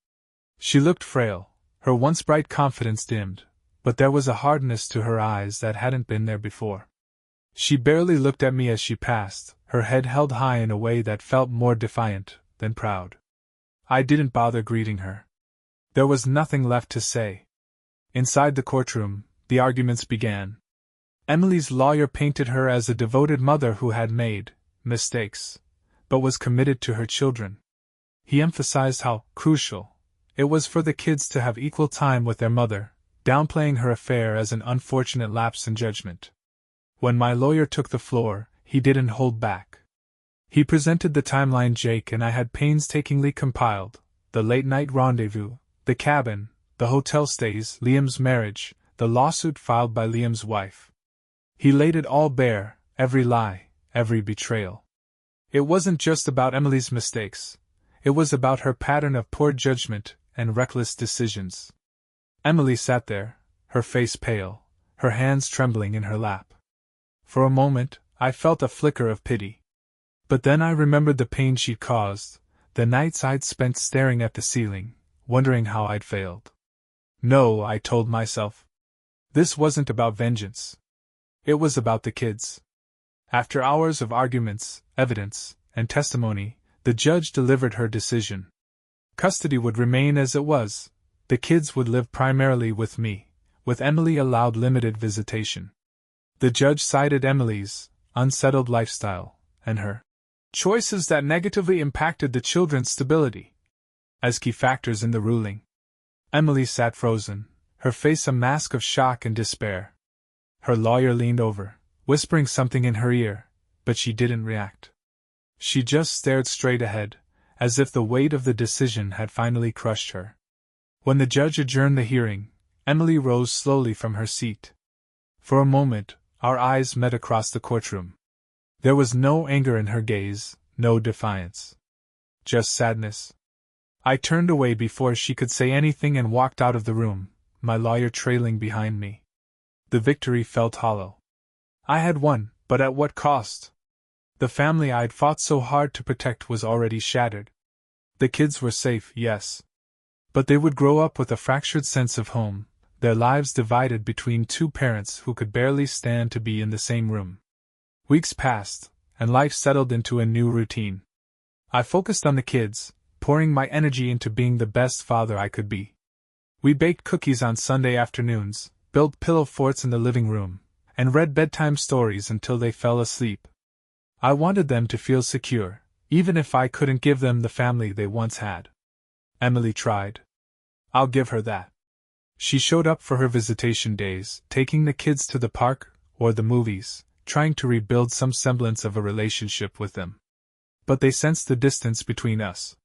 She looked frail, her once bright confidence dimmed, but there was a hardness to her eyes that hadn't been there before. She barely looked at me as she passed, her head held high in a way that felt more defiant than proud. I didn't bother greeting her. There was nothing left to say. Inside the courtroom, the arguments began. Emily's lawyer painted her as a devoted mother who had made mistakes, but was committed to her children. He emphasized how crucial it was for the kids to have equal time with their mother, downplaying her affair as an unfortunate lapse in judgment. When my lawyer took the floor, he didn't hold back. He presented the timeline Jake and I had painstakingly compiled: the late-night rendezvous, the cabin, the hotel stays, Liam's marriage, the lawsuit filed by Liam's wife. He laid it all bare, every lie, every betrayal. It wasn't just about Emily's mistakes. It was about her pattern of poor judgment and reckless decisions. Emily sat there, her face pale, her hands trembling in her lap. For a moment, I felt a flicker of pity. But then I remembered the pain she'd caused, the nights I'd spent staring at the ceiling, wondering how I'd failed. No, I told myself. This wasn't about vengeance. It was about the kids. After hours of arguments, evidence, and testimony, the judge delivered her decision. Custody would remain as it was. The kids would live primarily with me, with Emily allowed limited visitation. The judge cited Emily's unsettled lifestyle and her choices that negatively impacted the children's stability as key factors in the ruling. Emily sat frozen, her face a mask of shock and despair. Her lawyer leaned over, whispering something in her ear, but she didn't react. She just stared straight ahead, as if the weight of the decision had finally crushed her. When the judge adjourned the hearing, Emily rose slowly from her seat. For a moment, our eyes met across the courtroom. There was no anger in her gaze, no defiance. Just sadness. I turned away before she could say anything and walked out of the room, my lawyer trailing behind me. The victory felt hollow. I had won, but at what cost? The family I'd fought so hard to protect was already shattered. The kids were safe, yes. But they would grow up with a fractured sense of home, their lives divided between two parents who could barely stand to be in the same room. Weeks passed, and life settled into a new routine. I focused on the kids, pouring my energy into being the best father I could be. We baked cookies on Sunday afternoons, built pillow forts in the living room, and read bedtime stories until they fell asleep. I wanted them to feel secure, even if I couldn't give them the family they once had. Emily tried. I'll give her that. She showed up for her visitation days, taking the kids to the park or the movies, trying to rebuild some semblance of a relationship with them. But they sensed the distance between us.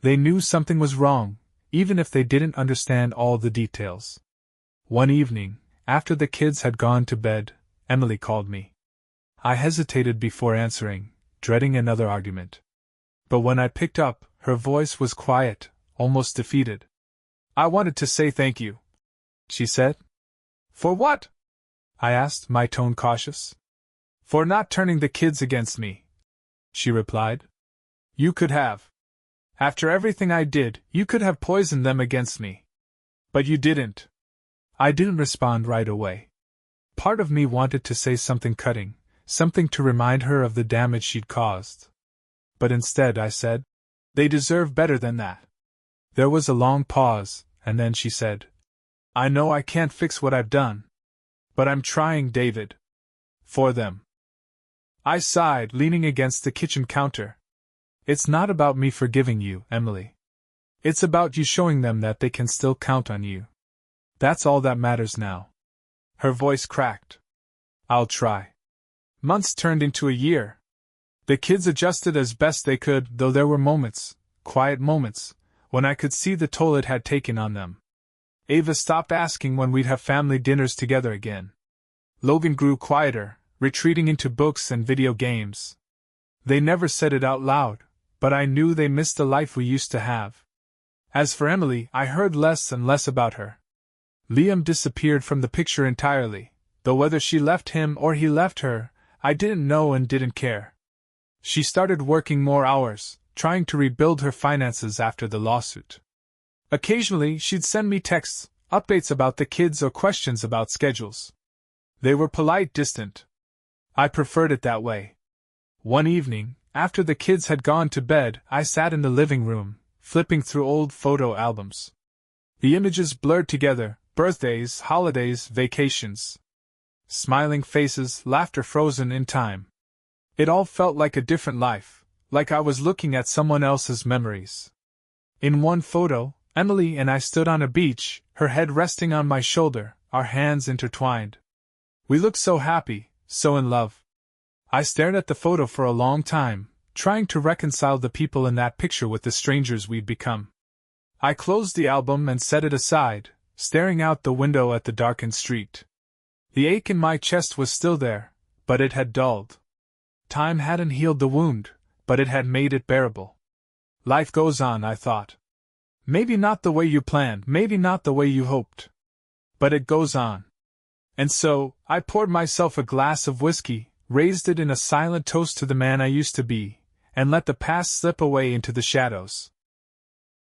They knew something was wrong, even if they didn't understand all the details. One evening, after the kids had gone to bed, Emily called me. I hesitated before answering, dreading another argument. But when I picked up, her voice was quiet, almost defeated. "I wanted to say thank you," she said. "For what?" I asked, my tone cautious. "For not turning the kids against me," she replied. "You could have. After everything I did, you could have poisoned them against me. But you didn't." I didn't respond right away. Part of me wanted to say something cutting, something to remind her of the damage she'd caused. But instead I said, "They deserve better than that." There was a long pause, and then she said, "I know I can't fix what I've done. But I'm trying, David. For them." I sighed, leaning against the kitchen counter. "It's not about me forgiving you, Emily. It's about you showing them that they can still count on you. That's all that matters now." Her voice cracked. "I'll try." Months turned into a year. The kids adjusted as best they could, though there were moments, quiet moments, when I could see the toll it had taken on them. Ava stopped asking when we'd have family dinners together again. Logan grew quieter, retreating into books and video games. They never said it out loud, but I knew they missed the life we used to have. As for Emily, I heard less and less about her. Liam disappeared from the picture entirely, though whether she left him or he left her, I didn't know and didn't care. She started working more hours, trying to rebuild her finances after the lawsuit. Occasionally, she'd send me texts, updates about the kids or questions about schedules. They were polite, distant. I preferred it that way. One evening, after the kids had gone to bed, I sat in the living room, flipping through old photo albums. The images blurred together, birthdays, holidays, vacations. Smiling faces, laughter frozen in time. It all felt like a different life, like I was looking at someone else's memories. In one photo, Emily and I stood on a beach, her head resting on my shoulder, our hands intertwined. We looked so happy, so in love. I stared at the photo for a long time, trying to reconcile the people in that picture with the strangers we'd become. I closed the album and set it aside, staring out the window at the darkened street. The ache in my chest was still there, but it had dulled. Time hadn't healed the wound, but it had made it bearable. Life goes on, I thought. Maybe not the way you planned, maybe not the way you hoped. But it goes on. And so, I poured myself a glass of whiskey, raised it in a silent toast to the man I used to be, and let the past slip away into the shadows.